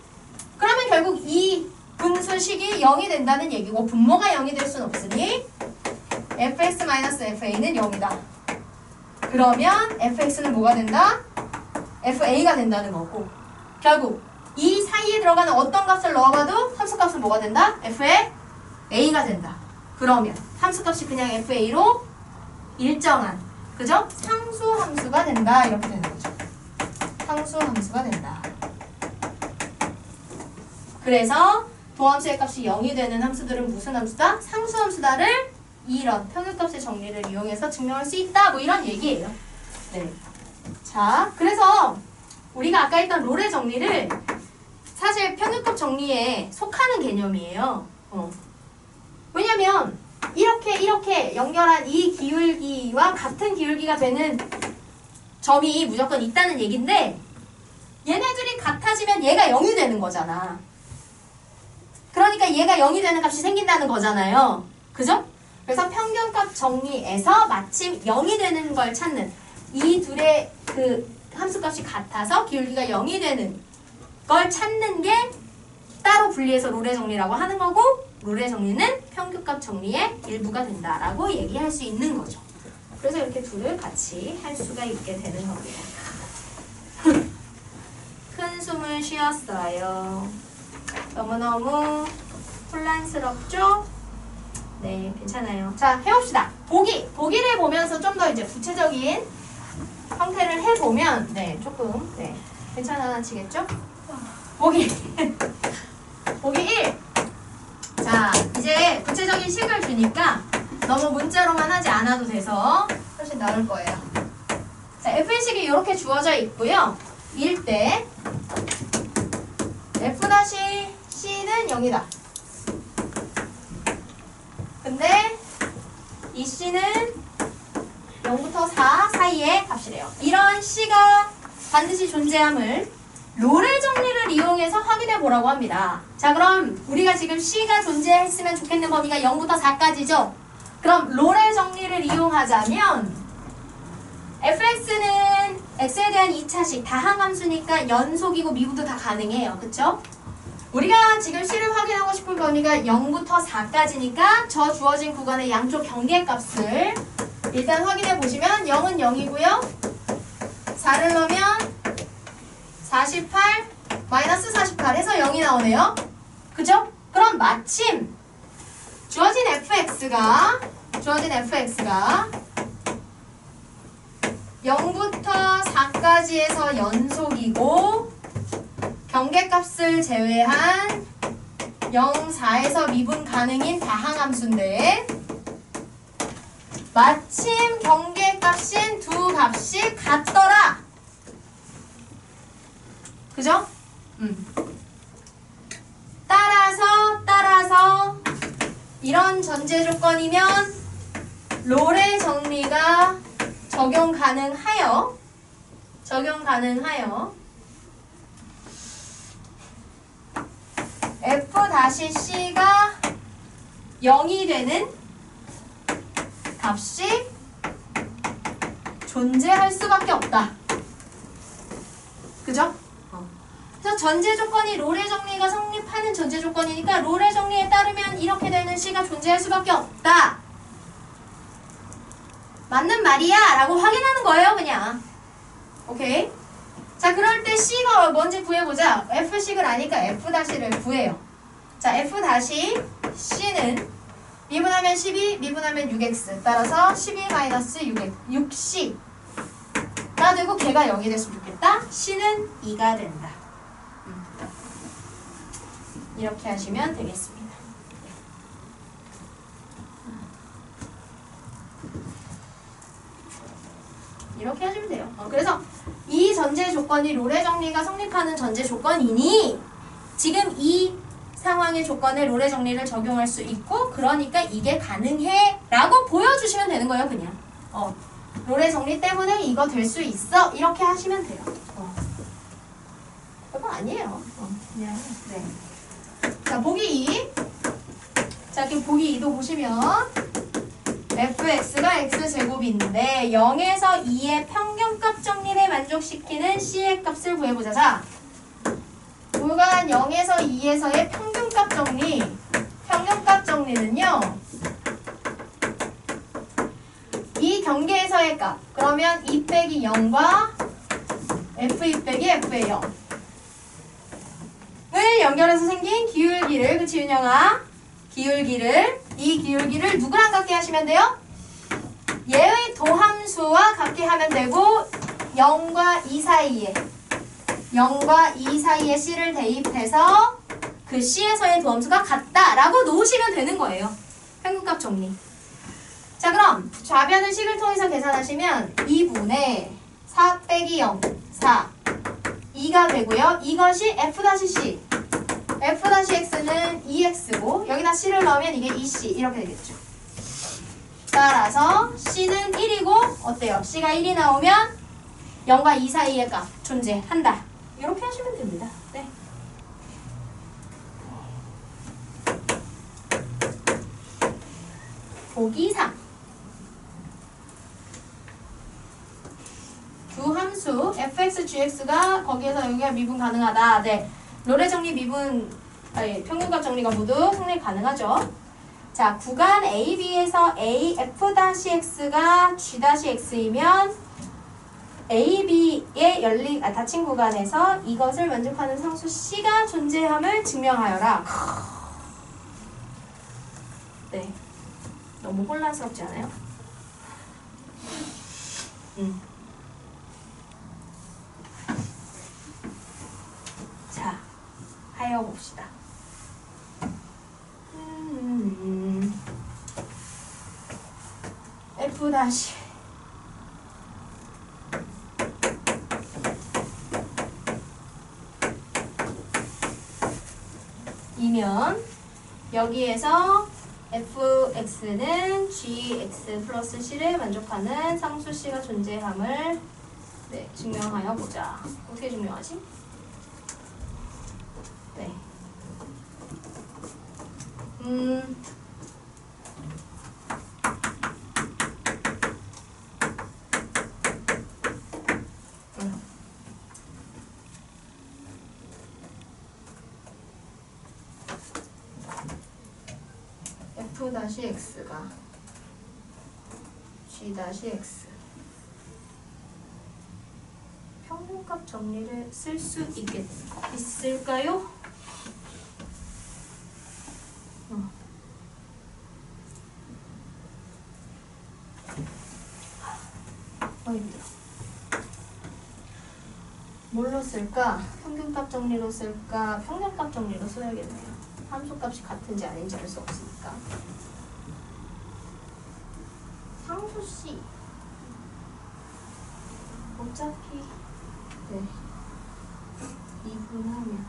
그러면 결국 이 분수식이 0이 된다는 얘기고 분모가 0이 될 수는 없으니 fx-fa는 0이다. 그러면 fx는 뭐가 된다? fa가 된다는 거고 결국 이 사이에 들어가는 어떤 값을 넣어봐도 함수값은 뭐가 된다? fa가 된다. 그러면 함수값이 그냥 fa로 일정한 그죠? 상수함수가 된다. 이렇게 되는 거죠. 상수함수가 된다. 그래서 도함수의 값이 0이 되는 함수들은 무슨 함수다? 상수함수다를 이런 평균값의 정리를 이용해서 증명할 수 있다. 뭐 이런 얘기예요. 네. 자, 그래서 우리가 아까 했던 롤의 정리를 사실 평균값 정리에 속하는 개념이에요. 왜냐면 이렇게 연결한 이 기울기와 같은 기울기가 되는 점이 무조건 있다는 얘긴데 얘네들이 같아지면 얘가 0이 되는 거잖아. 그러니까 얘가 0이 되는 값이 생긴다는 거잖아요. 그죠? 그래서 평균값 정리에서 마침 0이 되는 걸 찾는 이 둘의 그 함수값이 같아서 기울기가 0이 되는 걸 찾는 게 따로 분리해서 롤의 정리라고 하는 거고 롤의 정리는 평균값 정리의 일부가 된다라고 얘기할 수 있는 거죠. 그래서 이렇게 둘을 같이 할 수가 있게 되는 겁니다. 큰 숨을 쉬었어요. 너무너무 혼란스럽죠? 네, 괜찮아요. 자, 해봅시다. 보기를 보면서 좀 더 이제 구체적인 형태를 해보면 네, 조금 괜찮아지겠죠? 보기 1. 자, 이제 구체적인 식을 주니까 너무 문자로만 하지 않아도 돼서 훨씬 나을 거예요. 자, f식이 이렇게 주어져 있고요. 일 때 f-c는 0이다. 근데 이 c는 0부터 4 사이의 값이래요. 이런 c가 반드시 존재함을 롤의 정리를 이용해서 확인해 보라고 합니다. 자, 그럼 우리가 지금 c가 존재했으면 좋겠는 범위가 0부터 4까지죠? 그럼 롤의 정리를 이용하자면 fx는 x에 대한 2차식 다항함수니까 연속이고 미분도 다 가능해요. 그쵸? 우리가 지금 c를 확인하고 싶은 범위가 0부터 4까지니까 저 주어진 구간의 양쪽 경계값을 일단 확인해 보시면 0은 0이고요. 4를 넣으면 48 마이너스 48 해서 0이 나오네요. 그죠? 그럼 마침 주어진 fx가 0부터 4까지에서 연속이고 경계값을 제외한 0, 4에서 미분 가능인 다항함수인데 마침 경계값인 두 값이 같더라. 그죠? 따라서 이런 전제 조건이면 롤의 정리가 적용 가능하여 f-c가 0이 되는 값이 존재할 수밖에 없다. 그죠? 그래서 전제 조건이 롤의 정리가 성립하는 전제 조건이니까 롤의 정리에 따르면 이렇게 되는 c가 존재할 수밖에 없다. 맞는 말이야 라고 확인하는 거예요. 그냥. 오케이? 자, 그럴 때 c가 뭔지 구해보자. f식을 아니까 f-를 구해요. 자, f-c는 미분하면 12, 미분하면 6x 따라서 12-6c가 되고 걔가 0이 됐으면 좋겠다. c는 2가 된다. 이렇게 하시면 되겠습니다. 이렇게 하시면 돼요. 그래서 이 전제 조건이 롤의 정리가 성립하는 전제 조건이니 지금 이 상황의 조건에 롤의 정리를 적용할 수 있고 그러니까 이게 가능해 라고 보여주시면 되는 거예요. 그냥 롤의 정리 때문에 이거 될 수 있어 이렇게 하시면 돼요. 그거 아니에요. 그냥 네. 자, 보기 2. 자, 지금 보기 2도 보시면 fx가 x제곱인데 0에서 2의 평균값 정리를 만족시키는 c의 값을 구해보자. 자, 0에서 2에서의 평균값 정리. 평균값 정리는요. 이 경계에서의 값. 그러면 2 빼기 0과 f2 빼기 f의 0을 연결해서 생긴 기울기를, 그치 윤영아? 기울기를, 이 기울기를 누구랑 같게 하시면 돼요? 얘의 도함수와 같게 하면 되고 0과 2 사이에 0과 2 사이에 C를 대입해서 그 C에서의 도함수가 같다라고 놓으시면 되는 거예요. 평균값 정리. 자, 그럼 좌변을 식을 통해서 계산하시면 2분의 4 빼기 0, 4, 2가 되고요. 이것이 F-C. F-X는 2X고 여기다 C를 넣으면 이게 2C 이렇게 되겠죠. 따라서 C는 1이고 어때요? C가 1이 나오면 0과 2 사이의 값 존재한다. 이렇게 하시면 됩니다. 네. 보기 3. 두 함수 fx, gx가 거기에서 여기가 미분 가능하다. 네. 로레 정리 미분, 평균값 정리가 모두 성립 가능하죠. 자, 구간 AB에서 AF-X가 G-X이면 AB의 닫힌 구간에서 이것을 만족하는 상수 C가 존재함을 증명하여라. 네. 너무 혼란스럽지 않아요? 자, 하여 봅시다. F 다시 이면 여기에서 fx는 gx 플러스 c를 만족하는 상수 c가 존재함을 증명하여 보자. 어떻게 증명하지? 네. F-X가 G-X 평균값 정리를 쓸 수 있을까요? 힘들어. 뭘로 쓸까? 평균값 정리로 쓸까? 평균값 정리로 써야겠네요. 함수값이 같은지 아닌지 알 수 없으니까. 상수 C 어차피 이분하면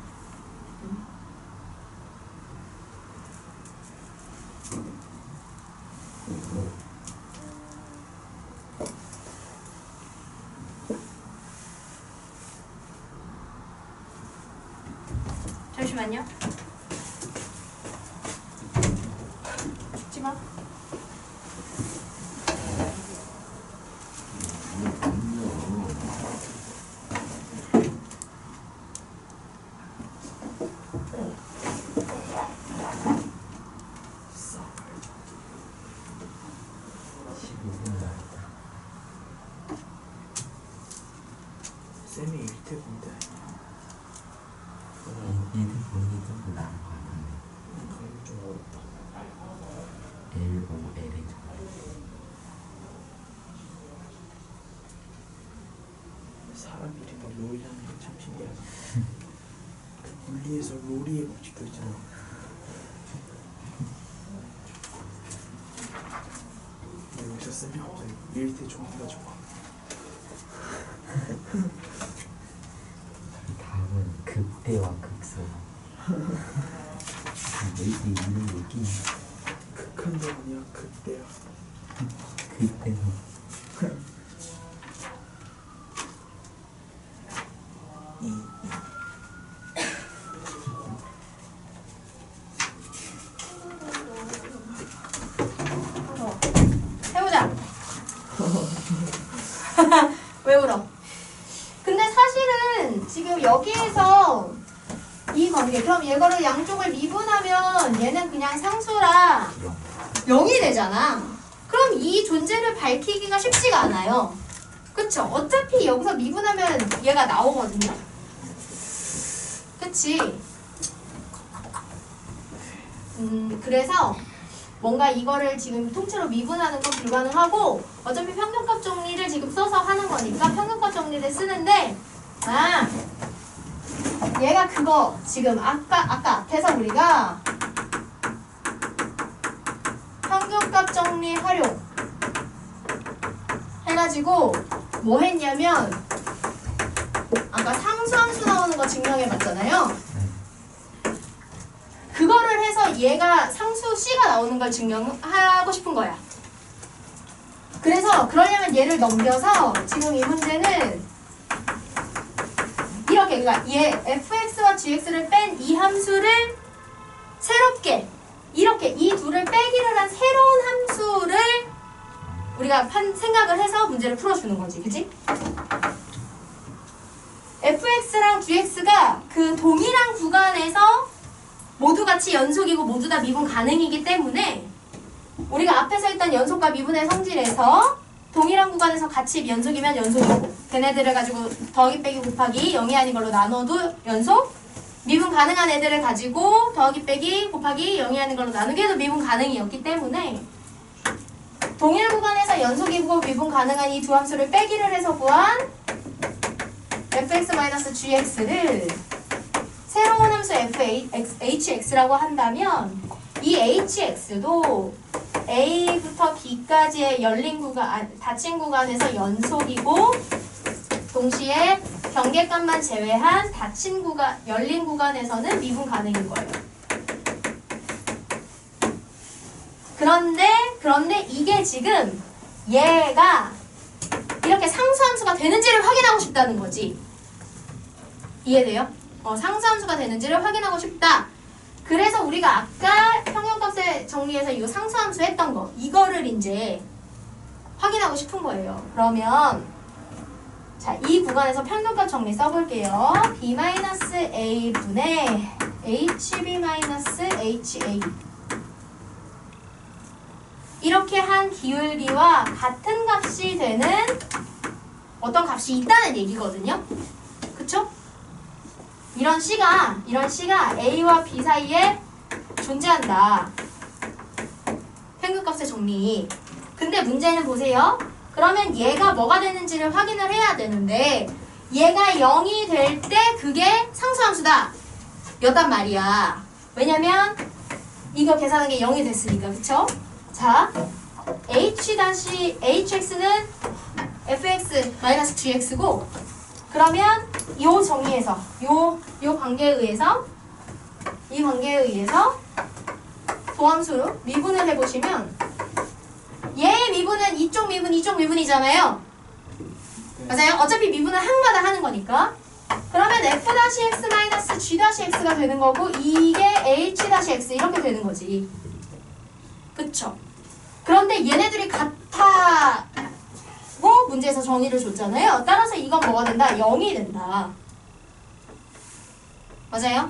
잠시만요. 죽지마. 쌤이 일태군데 얘는 본인도 나랑 봤는데 그건 좀 어렵다. LOL에 사람 이름이 롤이라는 게 참 신기하다. 물리에서 로리의 법칙도 있잖아. 근데 여기서 쌤이 갑자기 일태 종기가 좋아. 다음은 극대와 극소. 너희들이 이름 얘기 극한도 아니야 극대야. 그때는 해보자. 왜 울어? 근데 사실은 지금 여기에서 이 오케이. 그럼 이거를 양쪽을 미분하면 얘는 그냥 상수라 0이 되잖아. 그럼 이 존재를 밝히기가 쉽지가 않아요. 그쵸? 어차피 여기서 미분하면 얘가 나오거든요. 그치? 그래서 뭔가 이거를 지금 통째로 미분하는 건 불가능하고 어차피 평균값 정리를 지금 써서 하는 거니까 평균값 정리를 쓰는데 얘가 그거 지금 아까 앞에서 우리가 평균값 정리 활용 해가지고 뭐 했냐면 아까 상수함수 나오는 거 증명해 봤잖아요. 그거를 해서 얘가 상수 C가 나오는 걸 증명하고 싶은 거야. 그래서 그러려면 얘를 넘겨서 지금 이 문제는 이렇게 그러니까 얘 fx와 gx를 뺀 이 함수를 새롭게 이렇게 이 둘을 빼기를 한 새로운 함수를 우리가 생각을 해서 문제를 풀어주는 거지. 그치? fx랑 gx가 그 동일한 구간에서 모두 같이 연속이고 모두 다 미분 가능이기 때문에 우리가 앞에서 했던 연속과 미분의 성질에서 동일한 구간에서 같이 연속이면 연속이고 걔네들을 가지고 더하기 빼기 곱하기 0이 아닌 걸로 나눠도 연속, 미분 가능한 애들을 가지고 더하기 빼기 곱하기 0이 아닌 걸로 나누게 해도 미분 가능이었기 때문에 동일 구간에서 연속이고 미분 가능한 이 두 함수를 빼기를 해서 구한 fx-gx를 새로운 함수 hx라고 한다면 이 hx도 a부터 b까지의 열린 구간, 닫힌 구간에서 연속이고 동시에 경계값만 제외한 닫힌 구간, 열린 구간에서는 미분 가능인 거예요. 그런데 이게 지금 얘가 이렇게 상수함수가 되는지를 확인하고 싶다는 거지. 이해돼요? 상수함수가 되는지를 확인하고 싶다. 그래서 우리가 아까 평균값을 정리해서 이거 상수함수 했던 거 이거를 이제 확인하고 싶은 거예요. 그러면 자, 이 구간에서 평균값 정리 써볼게요. b-a 분의 hb-ha 이렇게 한 기울기와 같은 값이 되는 어떤 값이 있다는 얘기거든요. 그쵸? 이런 C가 A와 B 사이에 존재한다. 평균값의 정리. 근데 문제는 보세요. 그러면 얘가 뭐가 되는지를 확인을 해야 되는데 얘가 0이 될 때 그게 상수함수다. 였단 말이야. 왜냐면 이거 계산한 게 0이 됐으니까. 그쵸? 자, hx는 fx-gx고 그러면 요 정의에서 요 관계에 의해서 이 관계에 의해서 도함수로 미분을 해보시면 얘의 미분은 이쪽 미분이잖아요. 맞아요? 어차피 미분은 항마다 하는 거니까. 그러면 f-x-g-x가 되는 거고 이게 h-x 이렇게 되는 거지. 그쵸? 그런데 얘네들이 같아고 문제에서 정의를 줬잖아요. 따라서 이건 뭐가 된다? 0이 된다. 맞아요?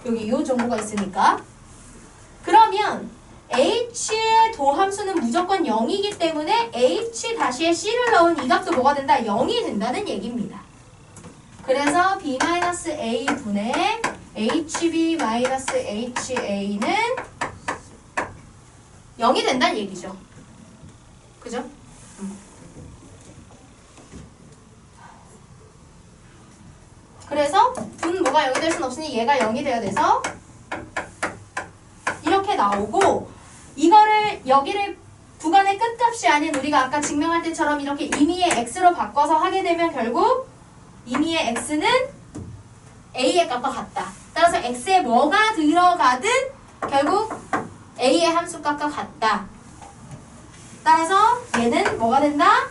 여기 요 정보가 있으니까. 그러면 h의 도함수는 무조건 0이기 때문에 h-에 c를 넣은 이 값도 뭐가 된다? 0이 된다는 얘기입니다. 그래서 b-a 분의 hb-ha는 0이 된다는 얘기죠. 그죠? 그래서 분 뭐가 0이 될 순 없으니 얘가 0이 돼야 돼서 이렇게 나오고 이거를 여기를 구간의 끝값이 아닌 우리가 아까 증명할 때처럼 이렇게 임의의 x로 바꿔서 하게 되면 결국 임의의 x는 a의 값과 같다. 따라서 x에 뭐가 들어가든 결국 a의 함수값과 같다. 따라서 얘는 뭐가 된다?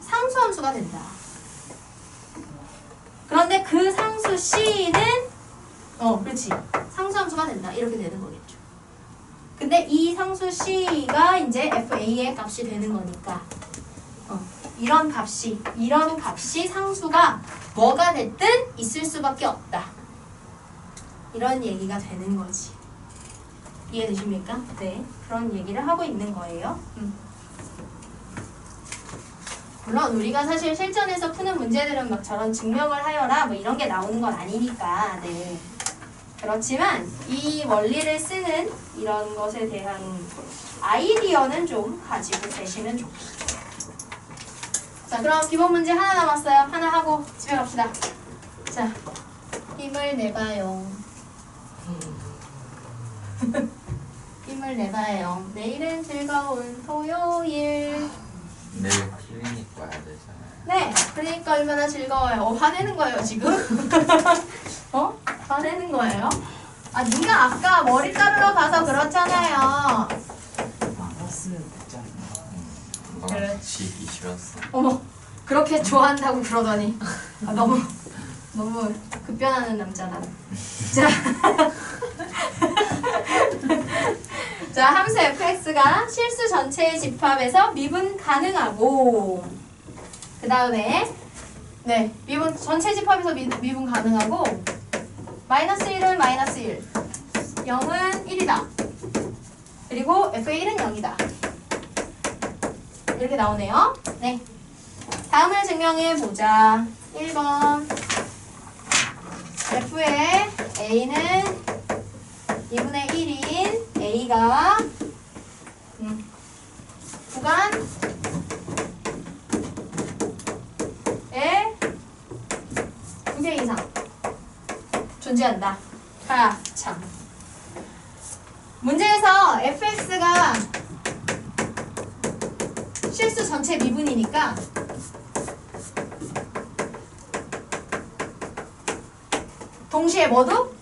상수함수가 된다. 그런데 그 상수 c는 그렇지. 상수함수가 된다. 이렇게 되는 거겠죠. 근데 이 상수 c가 이제 fa의 값이 되는 거니까 이런 값이 상수가 뭐가 됐든 있을 수밖에 없다. 이런 얘기가 되는 거지. 이해되십니까? 네, 그런 얘기를 하고 있는 거예요. 물론 우리가 사실 실전에서 푸는 문제들은 막 저런 증명을 하여라 뭐 이런 게 나오는 건 아니니까. 네. 그렇지만 이 원리를 쓰는 이런 것에 대한 아이디어는 좀 가지고 계시면 좋겠죠. 자, 그럼 기본 문제 하나 남았어요. 하나 하고 집에 갑시다. 자, 힘을 내봐요. 힘을 내봐요. 내일은 즐거운 토요일. 내일 클리닉 와야 되잖아요. 네, 그러니까 얼마나 즐거워요. 화내는 거예요, 지금? 화내는 거예요? 아, 네가 아까 머리 자르러 가서 그렇잖아요. 왔으면 됐잖아. 엄마가 그래. 지기 싫었어. 어머, 그렇게 좋아한다고 그러더니 아, 너무 급변하는 남자다. 자, 자, 함수 fx가 실수 전체의 집합에서 미분 가능하고, 그 다음에 네, 미분 전체 집합에서 미분 가능하고, 마이너스 1은 마이너스 1, 0은 1이다. 그리고 f의 1은 0이다. 이렇게 나오네요. 네. 다음을 증명해 보자. 1번. f의 a는 2분의 1인 a가 구간에 2개 이상 존재한다. 아, 참. 문제에서 fx가 실수 전체 미분이니까 동시에 뭐도?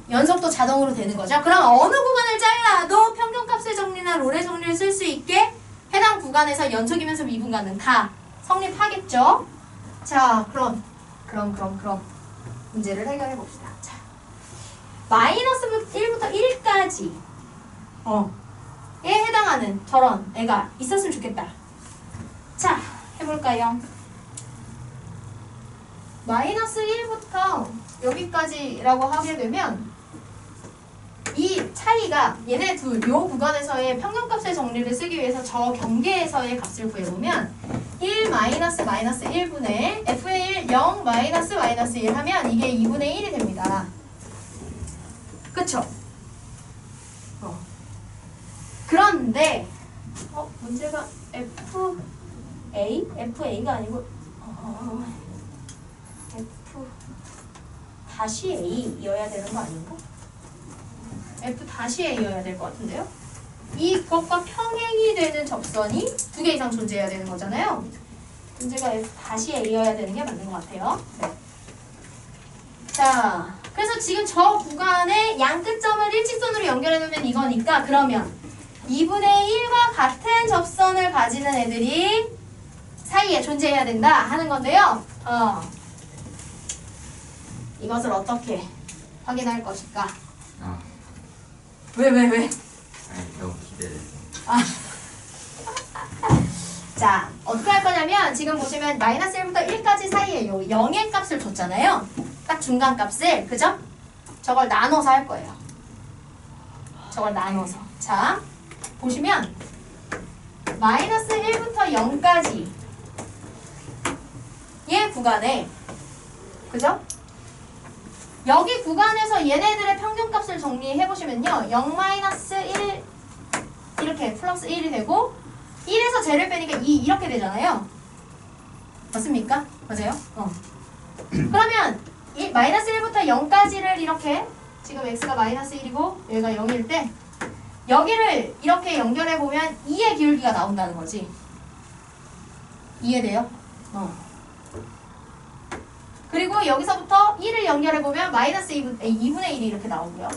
연속도 자동으로 되는 거죠. 그럼 어느 구간을 잘라도 평균값의 정리나 롤의 정리를 쓸 수 있게 해당 구간에서 연속이면서 미분 가능 다 성립하겠죠. 자, 그럼 문제를 해결해 봅시다. 자, 마이너스 1부터 1까지 에 해당하는 저런 애가 있었으면 좋겠다. 자, 해볼까요? 마이너스 1부터 여기까지라고 하게 되면 이 차이가 얘네 둘, 요 구간에서의 평균값의 정리를 쓰기 위해서 저 경계에서의 값을 구해보면 1 마이너스 마이너스 1분의 f의 1, 0 마이너스 마이너스 1 하면 이게 2분의 1이 됩니다. 그쵸? 그런데 문제가 FA가 아니고 F 다시 A여야 되는 거 아닌가? F 다시 A여야 될 것 같은데요? 이것과 평행이 되는 접선이 2개 이상 존재해야 되는 거잖아요. 문제가 F 다시 A여야 되는 게 맞는 것 같아요. 네. 자, 그래서 지금 저 구간의 양 끝점을 일직선으로 연결해 놓으면 이거니까, 그러면 2분의 1과 같은 접선을 가지는 애들이 사이에 존재해야 된다 하는 건데요. 이것을 어떻게 확인할 것일까? 왜? 아니 너무 기대돼서. 자, 어떻게 할 거냐면 지금 보시면 마이너스 1부터 1까지 사이에 요 0의 값을 줬잖아요. 딱 중간 값을, 그죠? 저걸 나눠서 할 거예요. 저걸 나눠서. 자, 보시면 마이너스 1부터 0까지 얘 구간에, 그죠? 여기 구간에서 얘네들의 평균값을 정리해보시면요. 0 마이너스 1 이렇게 플러스 1이 되고 1에서 제를 빼니까 2 이렇게 되잖아요. 맞습니까? 맞아요? 그러면 마이너스 1부터 0까지를 이렇게, 지금 x가 마이너스 1이고 얘가 0일 때 여기를 이렇게 연결해보면 2의 기울기가 나온다는 거지. 이해돼요? 그리고 여기서부터 1을 연결해보면 마이너스 2분의 1이 이렇게 나오고요.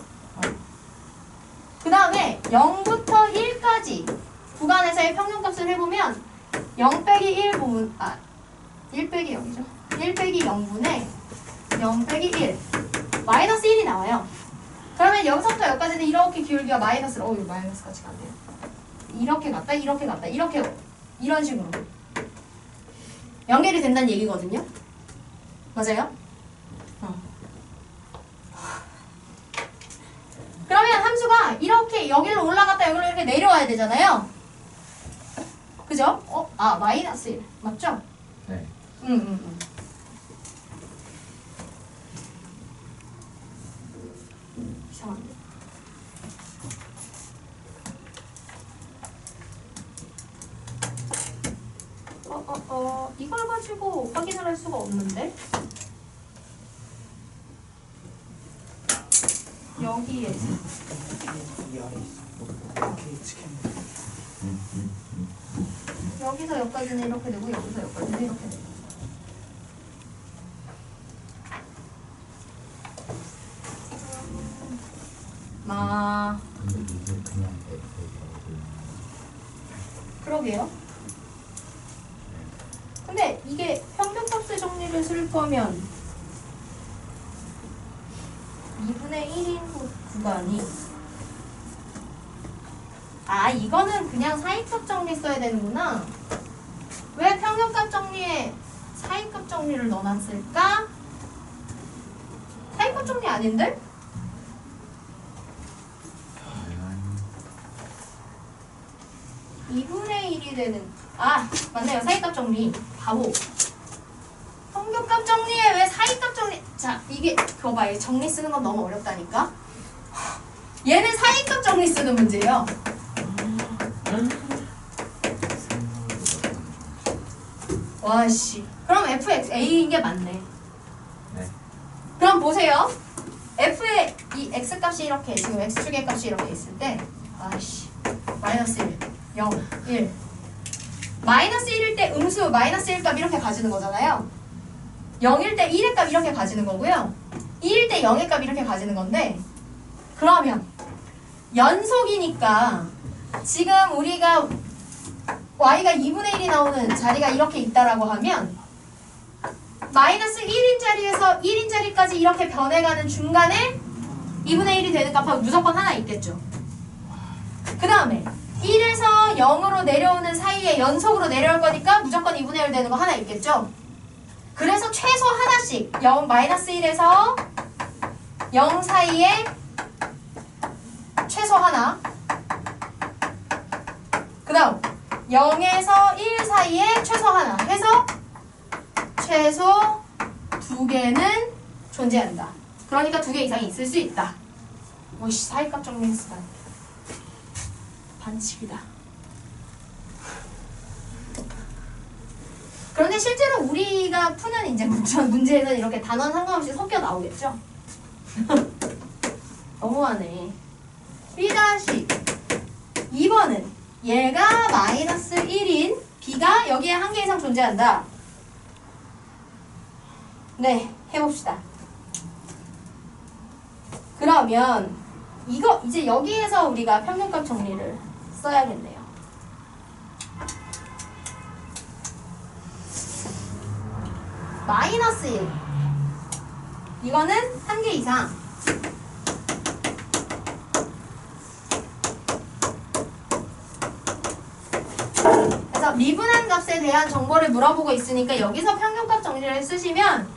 그 다음에 0부터 1까지 구간에서의 평균값을 해보면 0 빼기 1 부분, 1 빼기 0이죠. 1 빼기 0분의 0 빼기 1 마이너스 1이 나와요. 그러면 여기서부터 여기까지는 이렇게 기울기가 마이너스로, 이거 마이너스까지 간대요. 이렇게 갔다, 이렇게 갔다, 이렇게, 이런 식으로 연결이 된다는 얘기거든요. 맞아요? 그러면 함수가 이렇게 여기로 올라갔다 여기로 이렇게 내려와야 되잖아요. 그죠? 마이너스 1 맞죠? 네. 이상한데. 이걸 가지고 확인을 할 수가 없는데? 여기에서. 이 아래 있어. 오케이, 치킨. 여기서 여기까지는 이렇게 되고, 여기서 여기까지는 이렇게 되고. 근데 이게 그냥 그러게요. 근데 이게 평균값의 정리를 쓸 거면 2분의 1인 구간이 이거는 그냥 사이값 정리 써야 되는구나. 왜 평균값 정리에 사이값 정리를 넣어놨을까? 사이값 정리 아닌데? 네. 2분의 1이 되는 맞네요. 사이값 정리 바보. 평균값 정리에 왜 사이값 정리 자 이게 그거 봐. 정리 쓰는 건 너무 어렵다니까. 얘는 사이값 정리 쓰는 문제예요. 와씨 그럼 fxa인 게 맞네. 네. 그럼 보세요. f의 이 x값이 이렇게 지금 x축의 값이 이렇게 있을 때 마이너스 1 0 1 마이너스 1일 때 음수 마이너스 1값 이렇게 가지는 거잖아요. 0일 때 1의 값 이렇게 가지는 거고요. 2일 때 0의 값 이렇게 가지는 건데 그러면 연속이니까 지금 우리가 y가 2분의 1이 나오는 자리가 이렇게 있다라고 하면 마이너스 1인 자리에서 1인 자리까지 이렇게 변해가는 중간에 2분의 1이 되는 값하고 무조건 하나 있겠죠. 그 다음에 1에서 0으로 내려오는 사이에 연속으로 내려올 거니까 무조건 2분의 1 되는 거 하나 있겠죠. 그래서 최소 하나씩 마이너스 1에서 0 사이에 최소 하나, 그 다음 0에서 1 사이에 최소 하나 해서 최소 2개는 존재한다. 그러니까 2개 이상이 있을 수 있다. 오이씨 사이값 정리했어. 반칙이다. 그런데 실제로 우리가 푸는 이제 문제에는 이렇게 단원 상관없이 섞여 나오겠죠? 너무하네. B-2번은 얘가 마이너스 1인 B가 여기에 한 개 이상 존재한다. 네, 해봅시다. 그러면 이거 이제 여기에서 우리가 평균값 정리를 써야겠네요. 마이너스 1 이거는 한 개 이상 그래서 미분한 값에 대한 정보를 물어보고 있으니까 여기서 평균값 정리를 쓰시면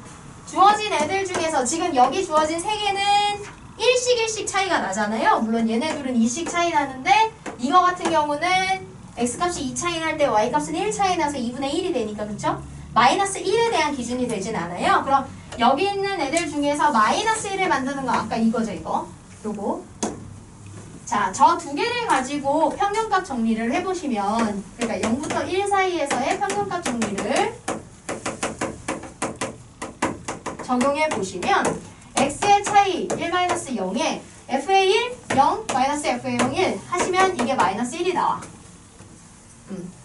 주어진 애들 중에서 지금 여기 주어진 3개는 1씩 차이가 나잖아요. 물론 얘네 둘은 2씩 차이 나는데 이거 같은 경우는 x값이 2 차이 날 때 y값은 1 차이 나서 2분의 1이 되니까 그쵸? 마이너스 1에 대한 기준이 되진 않아요. 그럼 여기 있는 애들 중에서 마이너스 1을 만드는 거 아까 이거죠 이거. 요거. 자, 저 2개를 가지고 평균값 정리를 해보시면 그러니까 0부터 1 사이에서의 평균값 정리를 적용해 보시면 x의 차이 1-0에 f의 1, 0, 마이너스 f의 0, 1 하시면 이게 마이너스 1이 나와.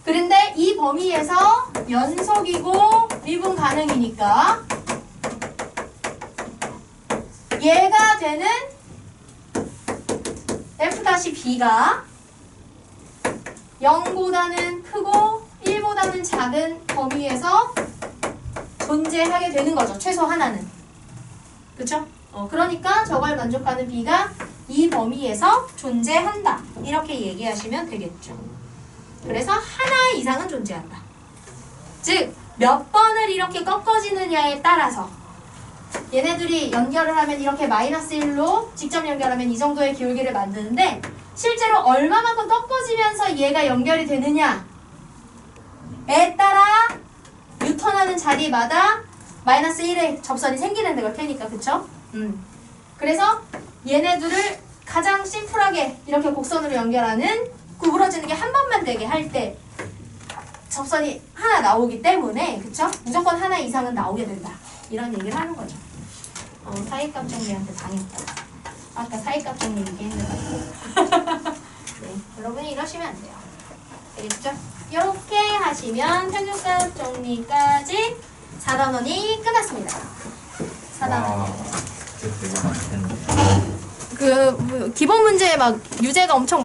그런데 이 범위에서 연속이고 미분 가능이니까 얘가 되는 f-b가 0보다는 크고 1보다는 작은 범위에서 존재하게 되는 거죠. 최소 하나는. 그쵸? 그러니까 저걸 만족하는 b가 이 범위에서 존재한다. 이렇게 얘기하시면 되겠죠. 그래서 하나 이상은 존재한다. 즉, 몇 번을 이렇게 꺾어지느냐에 따라서 얘네들이 연결을 하면 이렇게 마이너스 1로 직접 연결하면 이 정도의 기울기를 만드는데 실제로 얼마만큼 꺾어지면서 얘가 연결이 되느냐에 따라 유턴하는 자리마다 마이너스 1의 접선이 생기는 걸 테니까 그쵸? 그래서 얘네들을 가장 심플하게 이렇게 곡선으로 연결하는 구부러지는 게 한 번만 되게 할 때 접선이 하나 나오기 때문에 그쵸? 무조건 하나 이상은 나오게 된다 이런 얘기를 하는 거죠. 사이값 정리한테 당했다. 아까 사이값 정리 얘기했는데 네, 여러분이 이러시면 안 돼요. 알겠죠? 이렇게 하시면 평균값 정리까지 4단원이 끝났습니다. 4단원. 그게 되게 많겠네. 기본 문제에 막 유제가 엄청